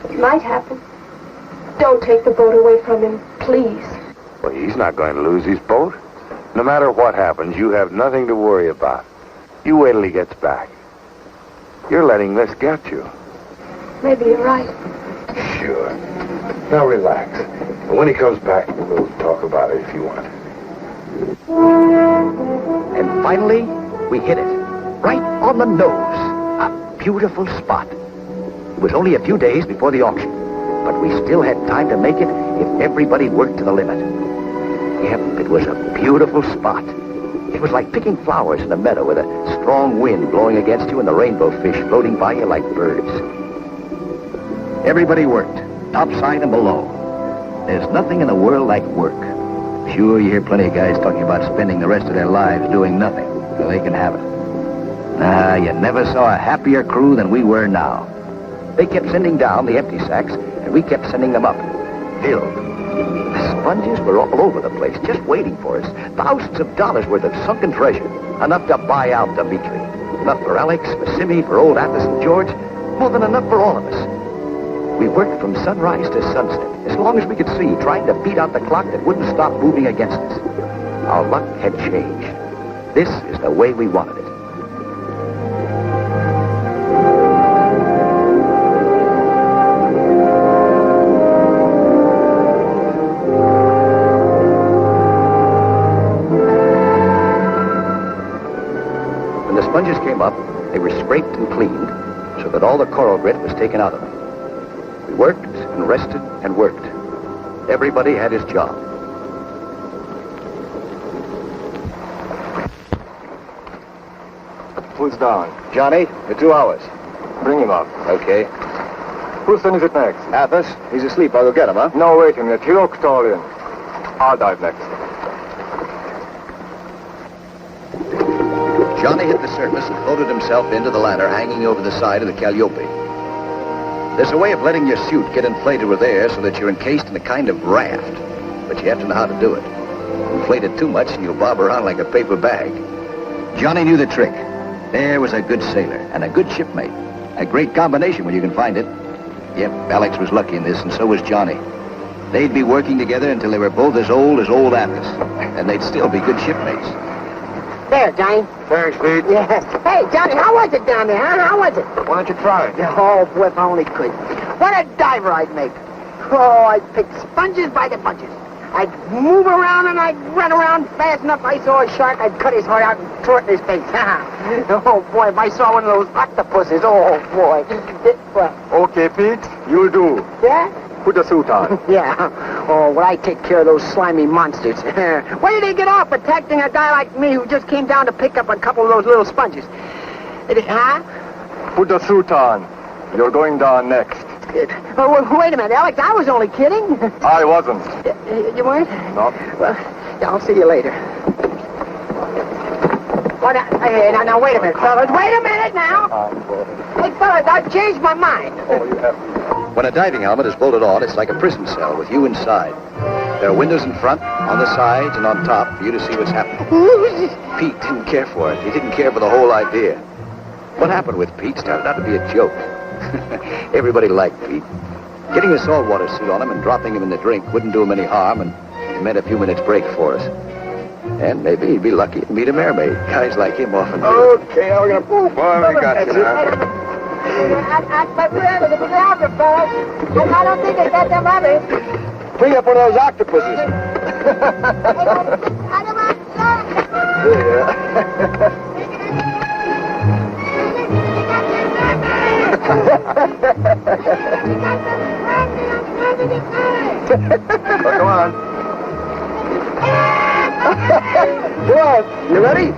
It might happen. Don't take the boat away from him, please. Well, he's not going to lose his boat. No matter what happens, you have nothing to worry about. You wait till he gets back. You're letting this get you. Maybe you're right. Sure. Now relax. And when he comes back, we'll talk about it if you want. And finally, we hit it. Right on the nose. A beautiful spot. It was only a few days before the auction, but we still had time to make it if everybody worked to the limit. Yep, it was a beautiful spot. It was like picking flowers in a meadow with a strong wind blowing against you and the rainbow fish floating by you like birds. Everybody worked, topside and below. There's nothing in the world like work. Sure, you hear plenty of guys talking about spending the rest of their lives doing nothing, so they can have it. Nah, you never saw a happier crew than we were now. They kept sending down the empty sacks, and we kept sending them up, filled. The sponges were all over the place, just waiting for us. Thousands of dollars worth of sunken treasure. Enough to buy out Demitri. Enough for Alex, for Simi, for old Athos and George. More than enough for all of us. We worked from sunrise to sunset, as long as we could see, trying to beat out the clock that wouldn't stop moving against us. Our luck had changed. This is the way we wanted it. When the sponges came up, they were scraped and cleaned so that all the coral grit was taken out of them. We worked and rested and worked. Everybody had his job. Who's down? Johnny, you're 2 hours. Bring him up. Okay. Whose turn is it next? Athos, he's asleep. I'll go get him, huh? No, wait a minute. He looked all in. I'll dive next. Johnny hit the surface and floated himself into the ladder hanging over the side of the Calliope. There's a way of letting your suit get inflated with air so that you're encased in a kind of raft. But you have to know how to do it. Inflate it too much and you'll bob around like a paper bag. Johnny knew the trick. There was a good sailor and a good shipmate. A great combination when you can find it. Yep, Alex was lucky in this, and so was Johnny. They'd be working together until they were both as old Athos. And they'd still be good shipmates. There, Johnny. Thanks, Pete. Yeah. Hey, Johnny, how was it down there, huh? How was it? Why don't you try? Oh, boy, if I only could. What a diver I'd make. Oh, I'd pick sponges by the bunches. I'd move around and I'd run around fast enough. I saw a shark, I'd cut his heart out and throw it in his face. Oh, boy, if I saw one of those octopuses, oh, boy. Well, Okay, Pete, you'll do. yeah? Put a suit on. Yeah. Oh, would I take care of those slimy monsters? Where did they get off protecting a guy like me who just came down to pick up a couple of those little sponges? Huh? Put the suit on. You're going down next. Oh, wait a minute, Alex. I was only kidding. I wasn't. You weren't? No. Well, yeah, I'll see you later. Well, now, wait a minute, fellas. Wait a minute now. Hey, fellas, I've changed my mind. Oh, you have. When a diving helmet is bolted on, it's like a prison cell with you inside. There are windows in front, on the sides, and on top for you to see what's happening. Pete didn't care for it. He didn't care for the whole idea. What happened with Pete started out to be a joke. Everybody liked Pete. Getting a saltwater suit on him and dropping him in the drink wouldn't do him any harm, and it meant a few minutes break for us. And maybe he'd be lucky to meet a mermaid. Guys like him often do. Okay, now we're gonna move. Boy, we got you now. But remember, the photographer, fellas. I don't think they got them others. Bring up one of those octopuses. Come on. Come on. You ready?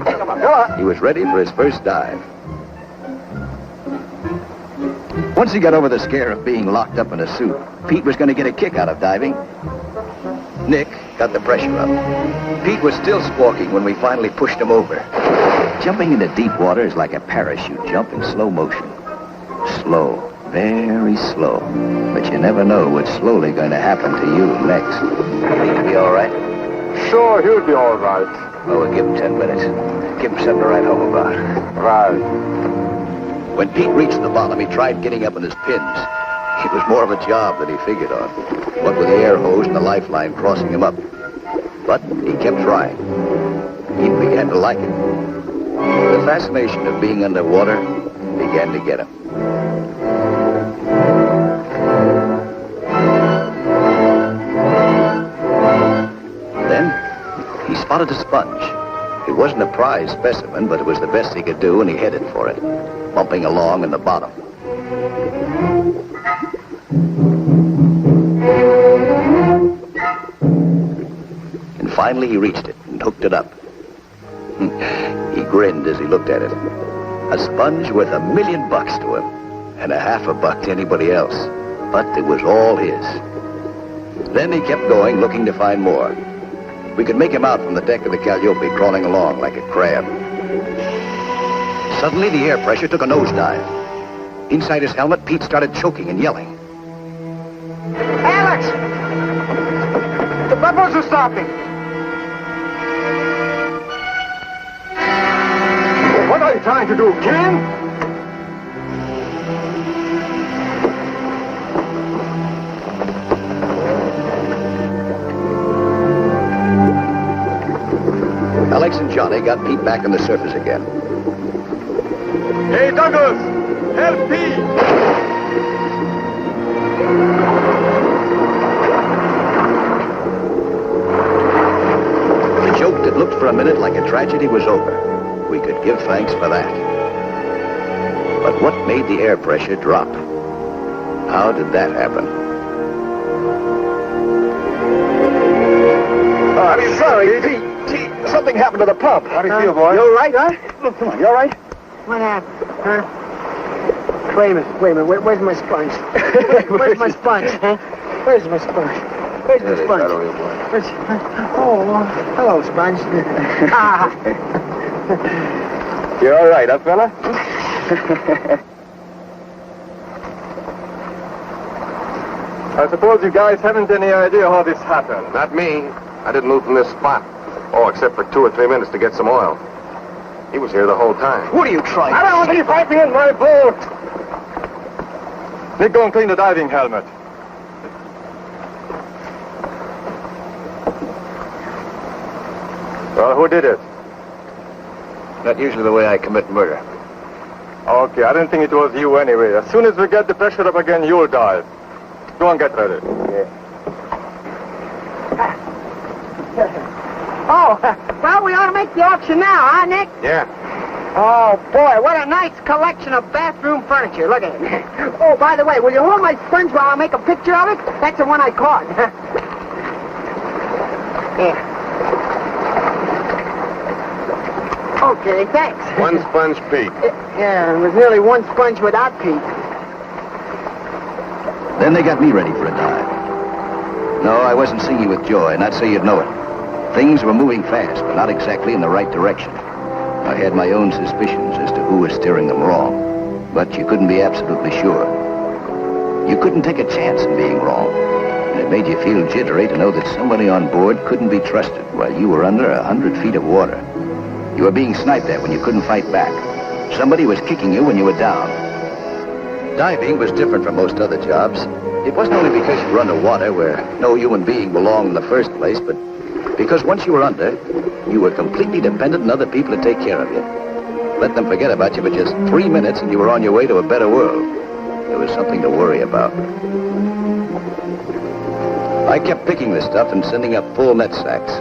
Come on. He was ready for his first dive. Once he got over the scare of being locked up in a suit, Pete was going to get a kick out of diving. Nick got the pressure up. Pete was still squawking when we finally pushed him over. Jumping into deep water is like a parachute jump in slow motion. Slow, very slow. But you never know what's slowly going to happen to you next. Think he'll be all right? Sure, he'll be all right. Well, we'll give him 10 minutes. Give him something to write home about. Right. When Pete reached the bottom, he tried getting up on his pins. It was more of a job than he figured on. What with the air hose and the lifeline crossing him up. But he kept trying. He began to like it. The fascination of being underwater began to get him. Then, he spotted a sponge. It wasn't a prize specimen, but it was the best he could do, and he headed for it, bumping along in the bottom. And finally he reached it and hooked it up. He grinned as he looked at it. A sponge worth $1 million to him, and $0.50 to anybody else. But it was all his. Then he kept going, looking to find more. We could make him out from the deck of the Calliope, crawling along like a crab. Suddenly, the air pressure took a nosedive. Inside his helmet, Pete started choking and yelling. Alex! The bubbles are stopping. What are you trying to do, kill him? Johnny got Pete back on the surface again. Hey, Douglas! Help Pete! The joke that looked for a minute like a tragedy was over. We could give thanks for that. But what made the air pressure drop? How did that happen? I'm sorry, Pete. Something happened to the pump. How do you feel, boy? You all right, huh? Look, come on, you all right? What happened, huh? Wait a minute. Where's my sponge? Where's my sponge, huh? Where's my sponge? Where's the sponge? Oh, hello, sponge. You all right, huh, fella? I suppose you guys haven't any idea how this happened. Not me. I didn't move from this spot. Oh, except for 2 or 3 minutes to get some oil. He was here the whole time. What are you trying? I don't want you fighting in my boat. Nick, go and clean the diving helmet. Well, who did it? Not usually the way I commit murder. Okay, I didn't think it was you anyway. As soon as we get the pressure up again, you'll dive. Go and get ready. Oh, well, we ought to make the auction now, huh, Nick? Yeah. Oh, boy, what a nice collection of bathroom furniture. Look at it. Oh, by the way, will you hold my sponge while I make a picture of it? That's the one I caught. Yeah. Okay, thanks. 1 sponge, Pete. Yeah, it was nearly 1 sponge without Pete. Then they got me ready for a dive. No, I wasn't singing with joy, not so you'd know it. Things were moving fast, but not exactly in the right direction. I had my own suspicions as to who was steering them wrong, but you couldn't be absolutely sure. You couldn't take a chance in being wrong, and it made you feel jittery to know that somebody on board couldn't be trusted while you were under 100 feet of water. You were being sniped at when you couldn't fight back. Somebody was kicking you when you were down. Diving was different from most other jobs. It wasn't only because you were underwater where no human being belonged in the first place, but because once you were under, you were completely dependent on other people to take care of you. Let them forget about you for just 3 minutes and you were on your way to a better world. There was something to worry about. I kept picking the stuff and sending up full net sacks.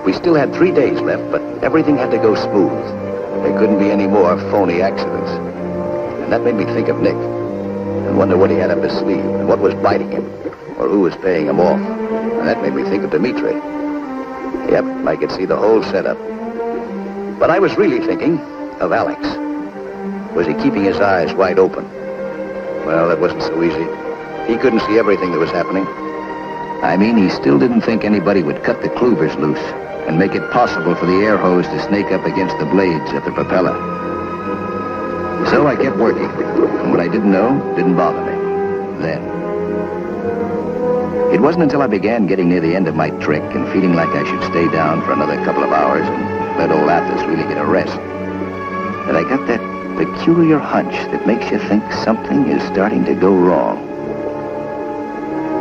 We still had 3 days left, but everything had to go smooth. There couldn't be any more phony accidents. And that made me think of Nick and wonder what he had up his sleeve and what was biting him or who was paying him off. And that made me think of Demitri. Yep, I could see the whole setup. But I was really thinking of Alex. Was he keeping his eyes wide open? Well, that wasn't so easy. He couldn't see everything that was happening. I mean, he still didn't think anybody would cut the clouvers loose and make it possible for the air hose to snake up against the blades of the propeller. So I kept working, and what I didn't know didn't bother me. Then. It wasn't until I began getting near the end of my trick and feeling like I should stay down for another couple of hours and let old Athos really get a rest that I got that peculiar hunch that makes you think something is starting to go wrong.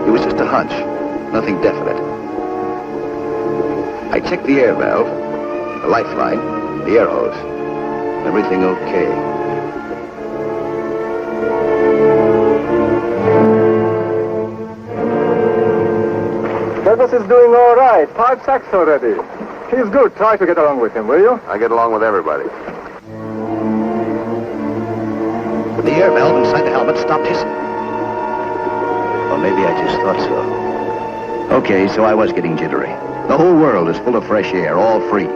It was just a hunch, nothing definite. I checked the air valve, the lifeline, the air hose. Everything okay. Douglas is doing all right. 5 sacks already. He's good. Try to get along with him, will you? I get along with everybody. The air valve inside the helmet stopped hissing. Or maybe I just thought so. Okay, so I was getting jittery. The whole world is full of fresh air, all free.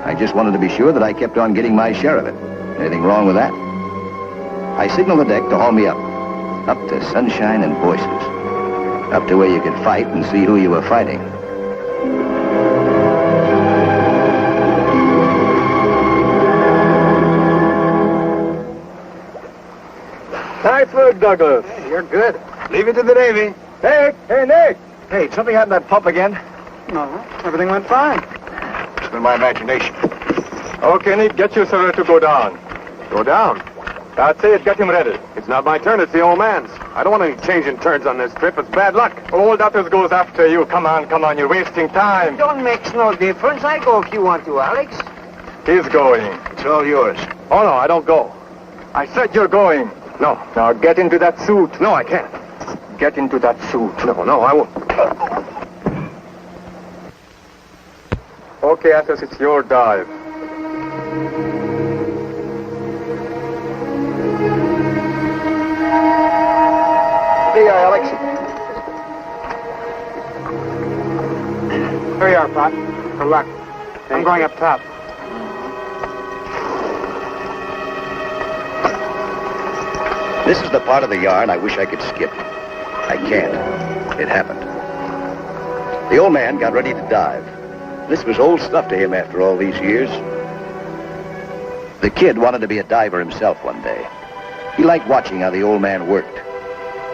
I just wanted to be sure that I kept on getting my share of it. Anything wrong with that? I signaled the deck to haul me up. Up to sunshine and voices. Up to where you could fight and see who you were fighting. Nice work, Douglas. Hey, you're good. Leave it to the Navy. Nick! Hey, Nick! Hey, something happened to that pump again? No, everything went fine. It's been my imagination. Okay, Nick, get your server to go down. Go down. That's it, get him ready. It's not my turn, it's the old man's. I don't want any changing turns on this trip. It's bad luck. Old Athos goes after you. Come on, you're wasting time. Don't make no difference. I go if you want to, Alex. He's going. It's all yours. Oh, no, I don't go. I said you're going. No. Now get into that suit. No, I can't. Get into that suit. No, I won't. Okay, Athos, it's your dive. There you are, Alex. Here you are, Pop. Good luck. I'm going up top. This is the part of the yarn I wish I could skip. I can't. It happened. The old man got ready to dive. This was old stuff to him after all these years. The kid wanted to be a diver himself one day. He liked watching how the old man worked.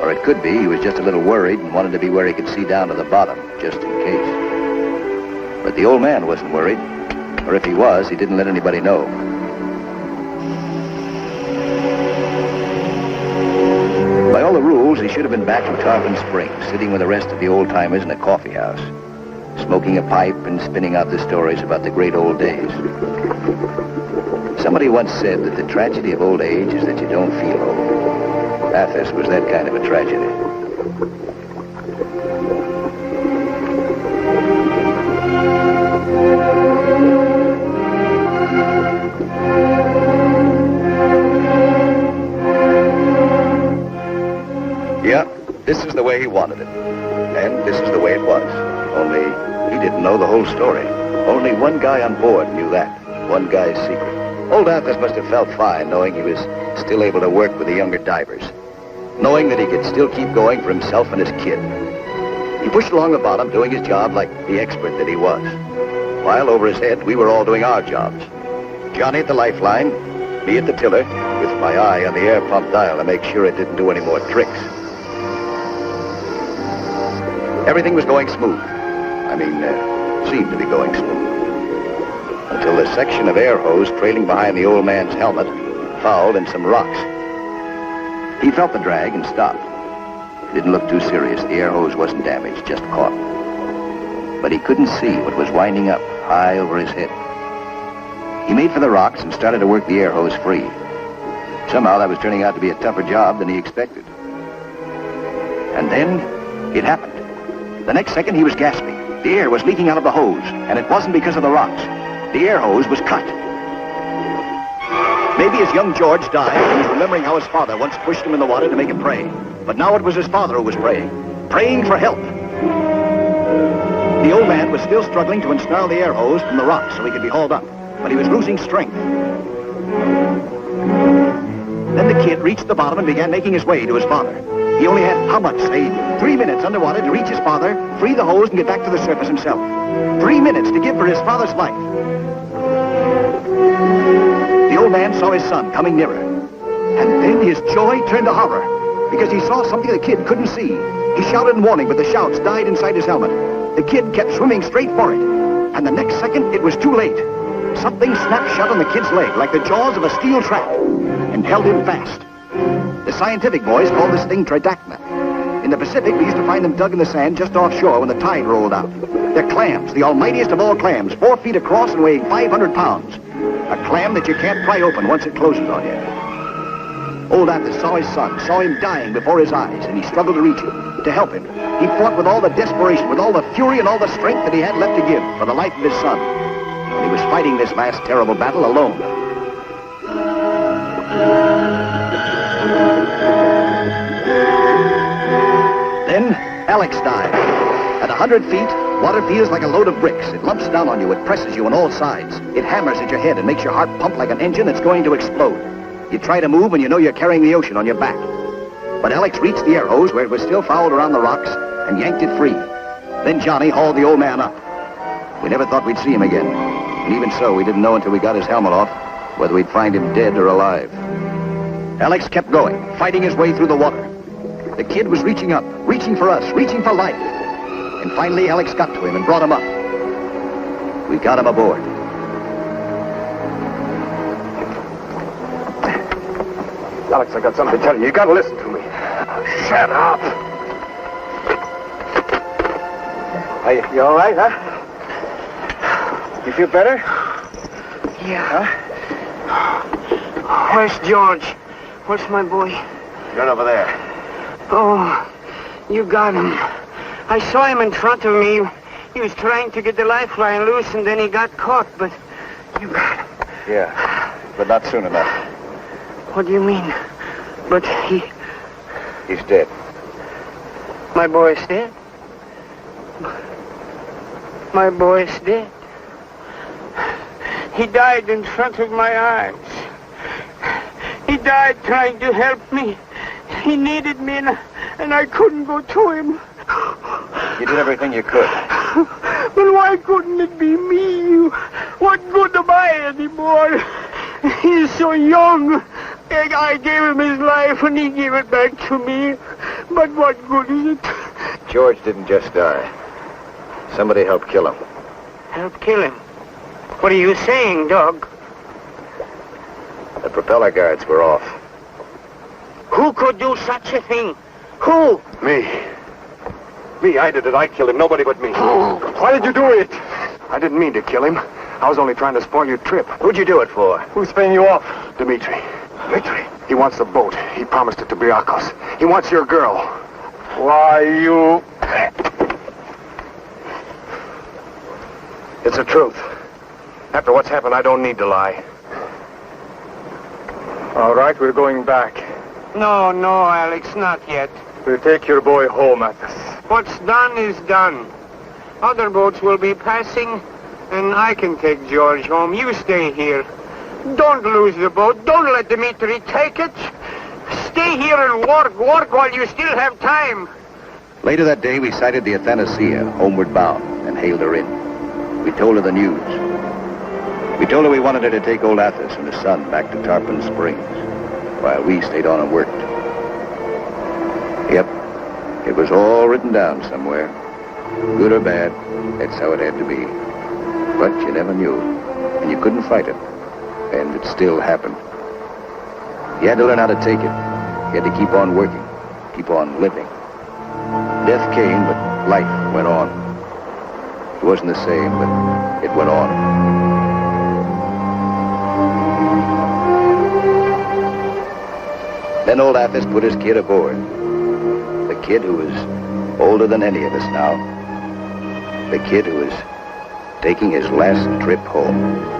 Or it could be he was just a little worried and wanted to be where he could see down to the bottom, just in case. But the old man wasn't worried. Or if he was, he didn't let anybody know. By all the rules, he should have been back in Tarpon Springs, sitting with the rest of the old-timers in a coffee house, smoking a pipe and spinning out the stories about the great old days. Somebody once said that the tragedy of old age is that you don't feel old. Athos was that kind of a tragedy. Yeah, this is the way he wanted it. And this is the way it was. Only he didn't know the whole story. Only one guy on board knew that. One guy's secret. Old Athos must have felt fine knowing he was still able to work with the younger divers. Knowing that he could still keep going for himself and his kid. He pushed along the bottom, doing his job like the expert that he was. While over his head, we were all doing our jobs. Johnny at the lifeline, me at the tiller, with my eye on the air pump dial to make sure it didn't do any more tricks. Everything was going smooth. Seemed to be going smooth. Until the section of air hose trailing behind the old man's helmet fouled in some rocks. He felt the drag and stopped. It didn't look too serious. The air hose wasn't damaged, just caught. But he couldn't see what was winding up high over his head. He made for the rocks and started to work the air hose free. Somehow that was turning out to be a tougher job than he expected. And then it happened. The next second he was gasping. The air was leaking out of the hose, and it wasn't because of the rocks. The air hose was cut. Maybe as young George died, he was remembering how his father once pushed him in the water to make him pray. But now it was his father who was praying for help. The old man was still struggling to ensnarl the air hose from the rocks so he could be hauled up, but he was losing strength. Then the kid reached the bottom and began making his way to his father. He only had, how much, say, 3 minutes underwater to reach his father, free the hose, and get back to the surface himself. 3 minutes to give for his father's life. The old man saw his son coming nearer. And then his joy turned to horror, because he saw something the kid couldn't see. He shouted in warning, but the shouts died inside his helmet. The kid kept swimming straight for it. And the next second, it was too late. Something snapped shut on the kid's leg, like the jaws of a steel trap, and held him fast. The scientific boys call this thing tridacna. In the Pacific, we used to find them dug in the sand just offshore when the tide rolled out. They're clams, the almightiest of all clams, 4 feet across and weighing 500 pounds. A clam that you can't pry open once it closes on you. Old Athos saw his son, saw him dying before his eyes, and he struggled to reach him, to help him. He fought with all the desperation, with all the fury and all the strength that he had left to give for the life of his son. And he was fighting this last terrible battle alone. Then Alex died. At 100 feet, water feels like a load of bricks. It lumps down on you. It presses you on all sides. It hammers at your head and makes your heart pump like an engine that's going to explode. You try to move and you know you're carrying the ocean on your back. But Alex reached the air hose where it was still fouled around the rocks and yanked it free. Then Johnny hauled the old man up. We never thought we'd see him again. And even so, we didn't know until we got his helmet off whether we'd find him dead or alive. Alex kept going, fighting his way through the water. The kid was reaching up, reaching for us, reaching for life. And finally, Alex got to him and brought him up. We got him aboard. Alex, I got something to tell you. You gotta listen to me. Shut up. You all right, huh? You feel better? Yeah. Where's George? Where's my boy? Right over there. Oh, you got him. I saw him in front of me. He was trying to get the lifeline loose, and then he got caught, but you got him. Yeah, but not soon enough. What do you mean? But He's dead. my boy's dead? My boy's dead. He died in front of my eyes. He died trying to help me. He needed me, and I couldn't go to him. You did everything you could. But why couldn't it be me? What good am I anymore? He's so young. I gave him his life, and he gave it back to me. But what good is it? George didn't just die. Somebody helped kill him. Help kill him? What are you saying, dog? The propeller guards were off. Who could do such a thing? Who? Me, I did it. I killed him. Nobody but me. Why did you do it? I didn't mean to kill him. I was only trying to spoil your trip. Who'd you do it for? Who's paying you off? Demitri. He wants the boat. He promised it to Briacos. He wants your girl. Why, you... It's the truth. After what's happened, I don't need to lie. All right, we're going back. No, Alex, not yet. We'll take your boy home, Athos. What's done is done. Other boats will be passing, and I can take George home. You stay here. Don't lose the boat. Don't let Demitri take it. Stay here and work while you still have time. Later that day, we sighted the Athanasia, homeward bound, and hailed her in. We told her the news. We told her we wanted her to take old Athos and his son back to Tarpon Springs, while we stayed on and worked. Yep, it was all written down somewhere. Good or bad, that's how it had to be. But you never knew, and you couldn't fight it. And it still happened. You had to learn how to take it. You had to keep on working, keep on living. Death came, but life went on. It wasn't the same, but it went on. Then old Athos put his kid aboard. The kid who was older than any of us now. The kid who was taking his last trip home.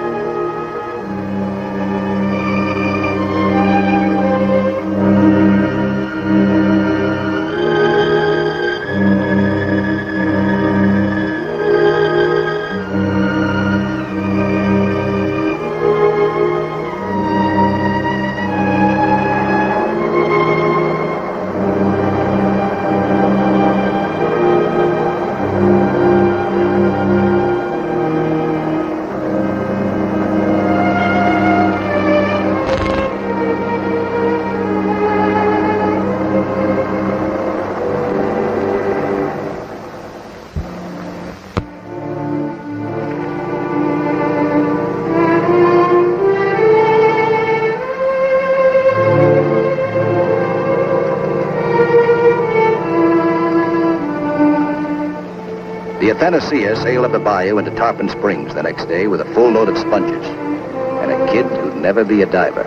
The Athanasia sailed up the bayou into Tarpon Springs the next day with a full load of sponges and a kid who'd never be a diver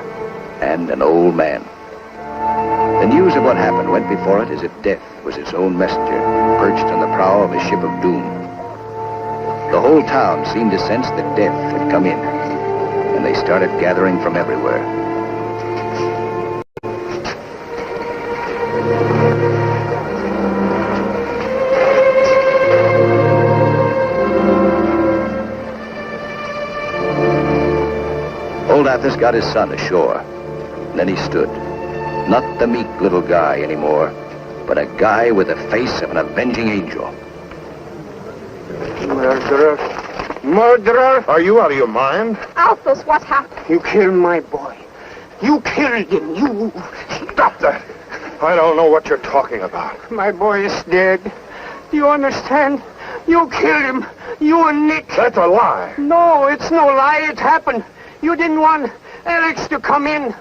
and an old man. The news of what happened went before it as if death was its own messenger, perched on the prow of a ship of doom. The whole town seemed to sense that death had come in, and they started gathering from everywhere. Old Athos got his son ashore. Then he stood. Not the meek little guy anymore, but a guy with the face of an avenging angel. Murderer! Murderer! Are you out of your mind? Athos, what happened? You killed my boy. You killed him. You... Stop that! I don't know what you're talking about. My boy is dead. Do you understand? You killed him. You and Nick. That's a lie. No, it's no lie. It happened. You didn't want Alex to come in.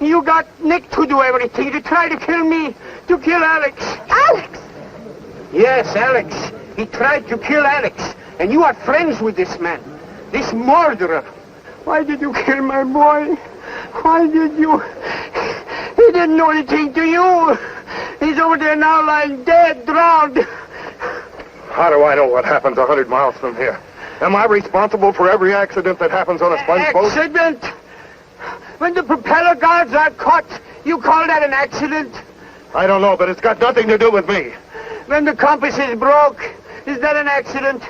You got Nick to do everything, to try to kill me, to kill Alex. Alex! Yes, Alex. He tried to kill Alex. And you are friends with this man, this murderer. Why did you kill my boy? Why did you? He didn't do anything to you. He's over there now lying dead, drowned. How do I know what happens 100 miles from here? Am I responsible for every accident that happens on a sponge boat? Accident? When the propeller guards are caught, you call that an accident? I don't know, but it's got nothing to do with me. When the compass is broke, is that an accident?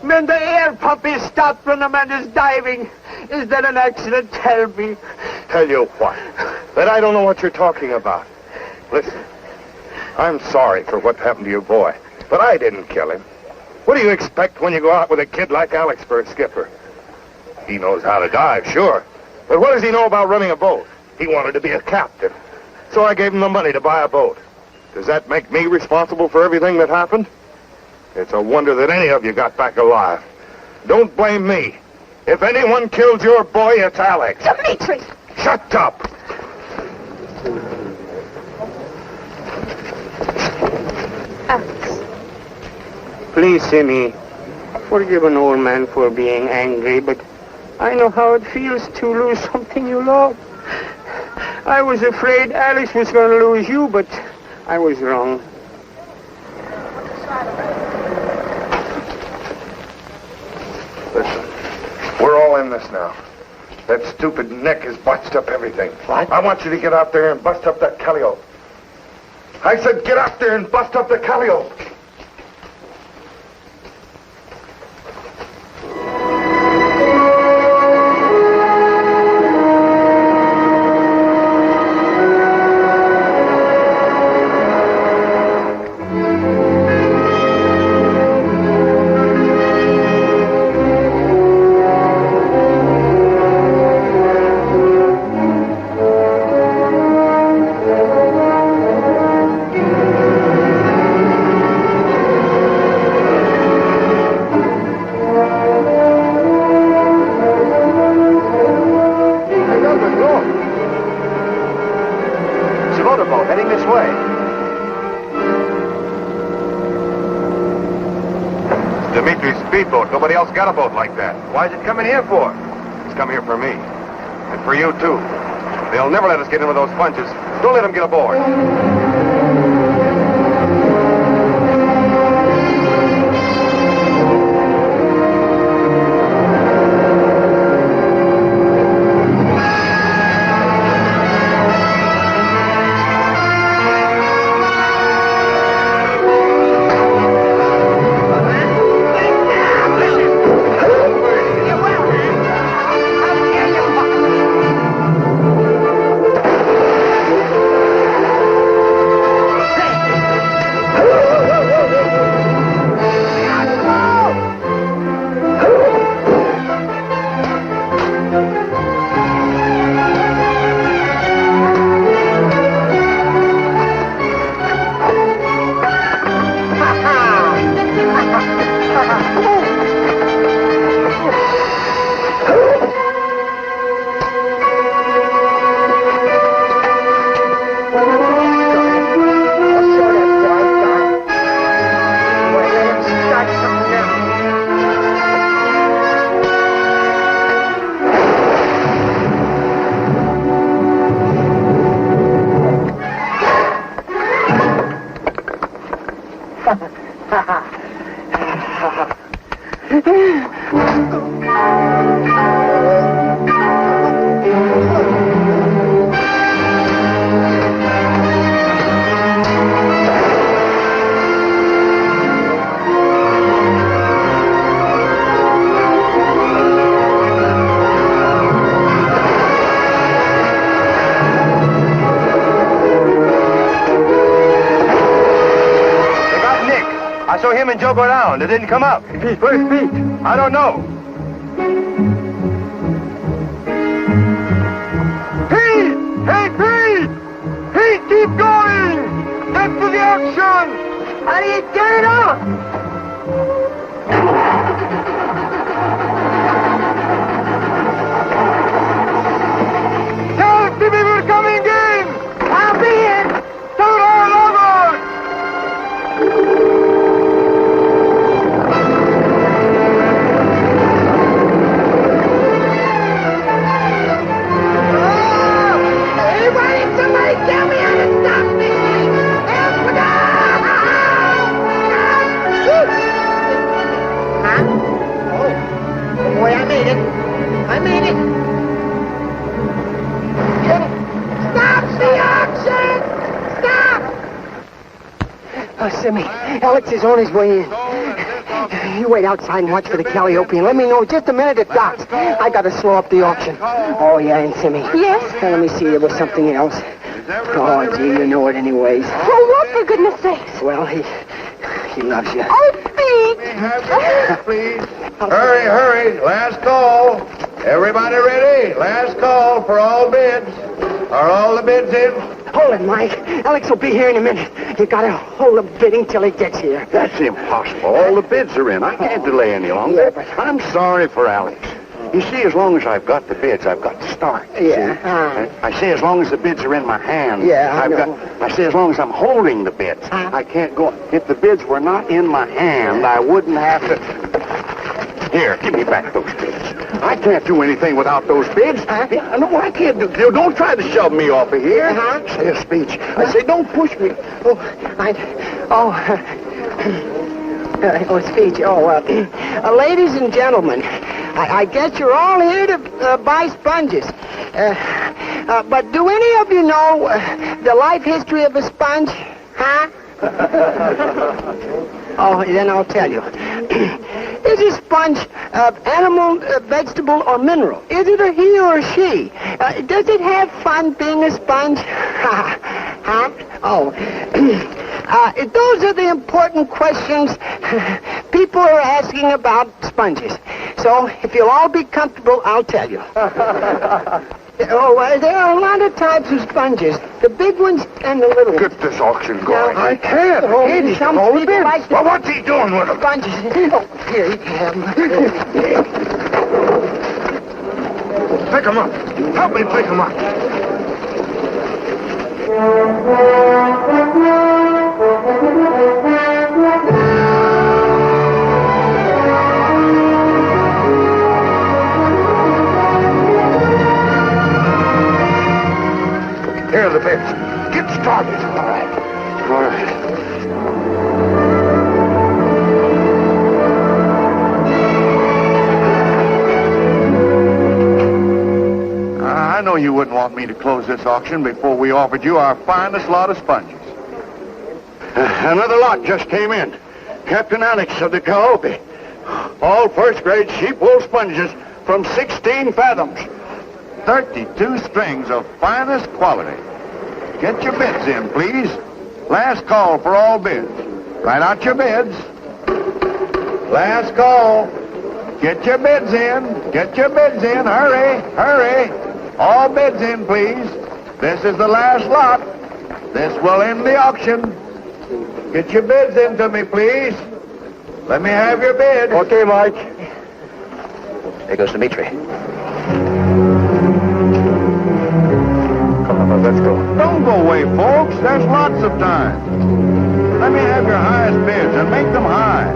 When the air pump is stopped when the man is diving, is that an accident? Tell me. Tell you what? That I don't know what you're talking about. Listen, I'm sorry for what happened to your boy, but I didn't kill him. What do you expect when you go out with a kid like Alex for a skipper? He knows how to dive, sure. But what does he know about running a boat? He wanted to be a captain. So I gave him the money to buy a boat. Does that make me responsible for everything that happened? It's a wonder that any of you got back alive. Don't blame me. If anyone killed your boy, it's Alex. Demitri! Shut up! Alex. Please, Simi, forgive an old man for being angry, but I know how it feels to lose something you love. I was afraid Alice was going to lose you, but I was wrong. Listen, we're all in this now. That stupid Nick has botched up everything. What? I want you to get out there and bust up that calliope. I said get out there and bust up the calliope. Dimitri's speedboat. Nobody else got a boat like that. Why is it coming here for? It's come here for me. And for you, too. They'll never let us get in with those sponges. Don't let them get aboard. I saw him and Joe go down. They didn't come up. Pete, where's Pete? I don't know. Pete! Hey, Pete! Pete, keep going! Get to the action! How do you turn it off? Tell Simi we're coming in! I'll be in! Throw all over! Simi, Alex is on his way in. You wait outside and watch for the Calliope and let me know just a minute at docks. I gotta slow up the auction. Oh, yeah, and Simi. Yes? Let me see, there was something else. Oh, gee, you know it anyways. Oh, what, for goodness sakes? Well, he loves you. Oh, Pete! Please. Hurry. Last call. Everybody ready? Last call for all bids. Are all the bids in? Hold it, Mike. Alex will be here in a minute. You gotta hold the bidding till he gets here. That's impossible. All the bids are in. I can't delay any longer. Yeah, but... I'm sorry for Alex. You see, as long as I've got the bids, I've got to start. Yeah. I say as long as the bids are in my hand. Yeah, I know. I say as long as I'm holding the bids. I can't go. If the bids were not in my hand, I wouldn't have to... Here, give me back those bids. I can't do anything without those bids. No, I can't do... Don't try to shove me off of here. Say a speech. I say, don't push me. Speech. Ladies and gentlemen, I guess you're all here to buy sponges. But do any of you know the life history of a sponge? Huh? Oh, then I'll tell you. Is a sponge animal, vegetable, or mineral? Is it a he or a she? Does it have fun being a sponge? Huh? Oh. Those are the important questions people are asking about sponges. So, if you'll all be comfortable, I'll tell you. There are a lot of types of sponges. The big ones and the little ones. Get this auction going. Now, I can't. Some people like Well, what's he doing with them? sponges. Oh, here, you can have them. Pick them up. Help me pick them up. Here are the bids. Get started. All right. I know you wouldn't want me to close this auction before we offered you our finest lot of sponges. Another lot just came in. Captain Alex of the Calliope. All first-grade sheep-wool sponges from 16 Fathoms. 32 strings of finest quality. Get your bids in, please. Last call for all bids. Write out your bids. Last call. Get your bids in. Get your bids in. Hurry. All bids in, please. This is the last lot. This will end the auction. Get your bids in to me, please. Let me have your bids. Okay, Mike. There goes Demitri. Come on, let's go. Don't go away, folks. There's lots of time. Let me have your highest bids and make them high.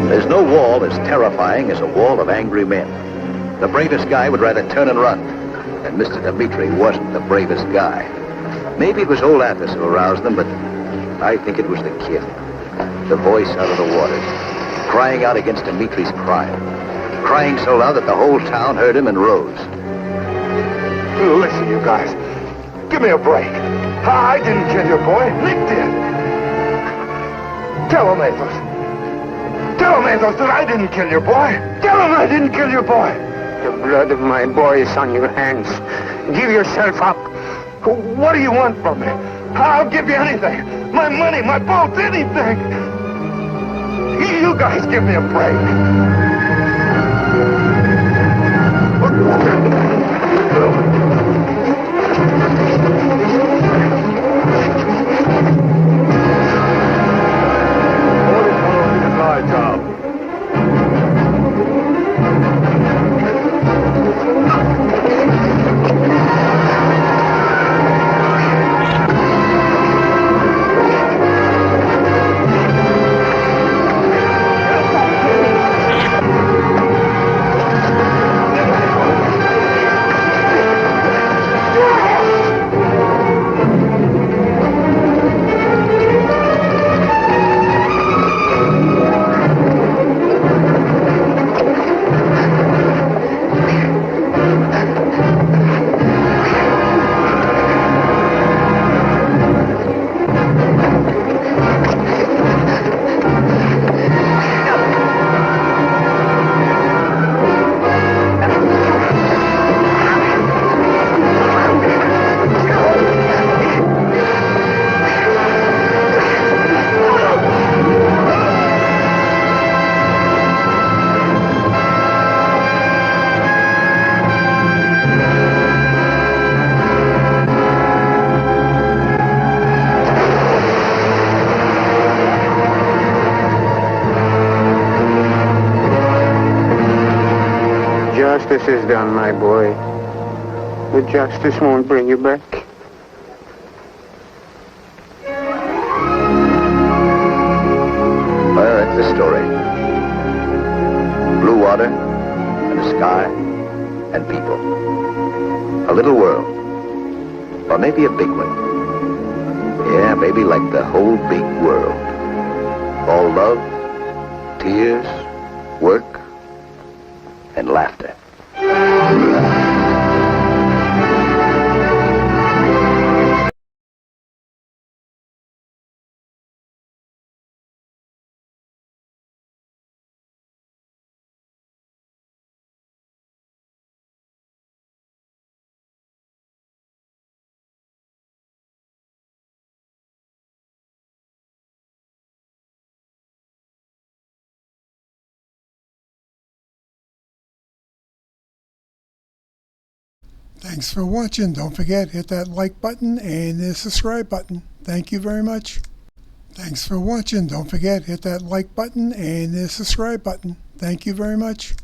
There's no wall as terrifying as a wall of angry men. The bravest guy would rather turn and run. And Mr. Demitri wasn't the bravest guy. Maybe it was old Athos who aroused them, but I think it was the kid. The voice out of the waters, crying out against Dimitri's crime. Crying so loud that the whole town heard him and rose. Listen, you guys. Give me a break. I didn't kill your boy. Nick did. Tell him, Athos. Tell him, Athos, that I didn't kill your boy. Tell him I didn't kill your boy. The blood of my boy is on your hands. Give yourself up. What do you want from me? I'll give you anything. My money, my boats, anything. You guys give me a break. justice is done, my boy. The justice won't bring you back. Well, that's the story. Blue water, and a sky, and people. A little world. Or maybe a big one. Yeah, maybe like the whole big world. All love, tears, work, and laughter. Thanks for watching. Don't forget, hit that like button and the subscribe button. Thank you very much. Thanks for watching. Don't forget, hit that like button and the subscribe button. Thank you very much.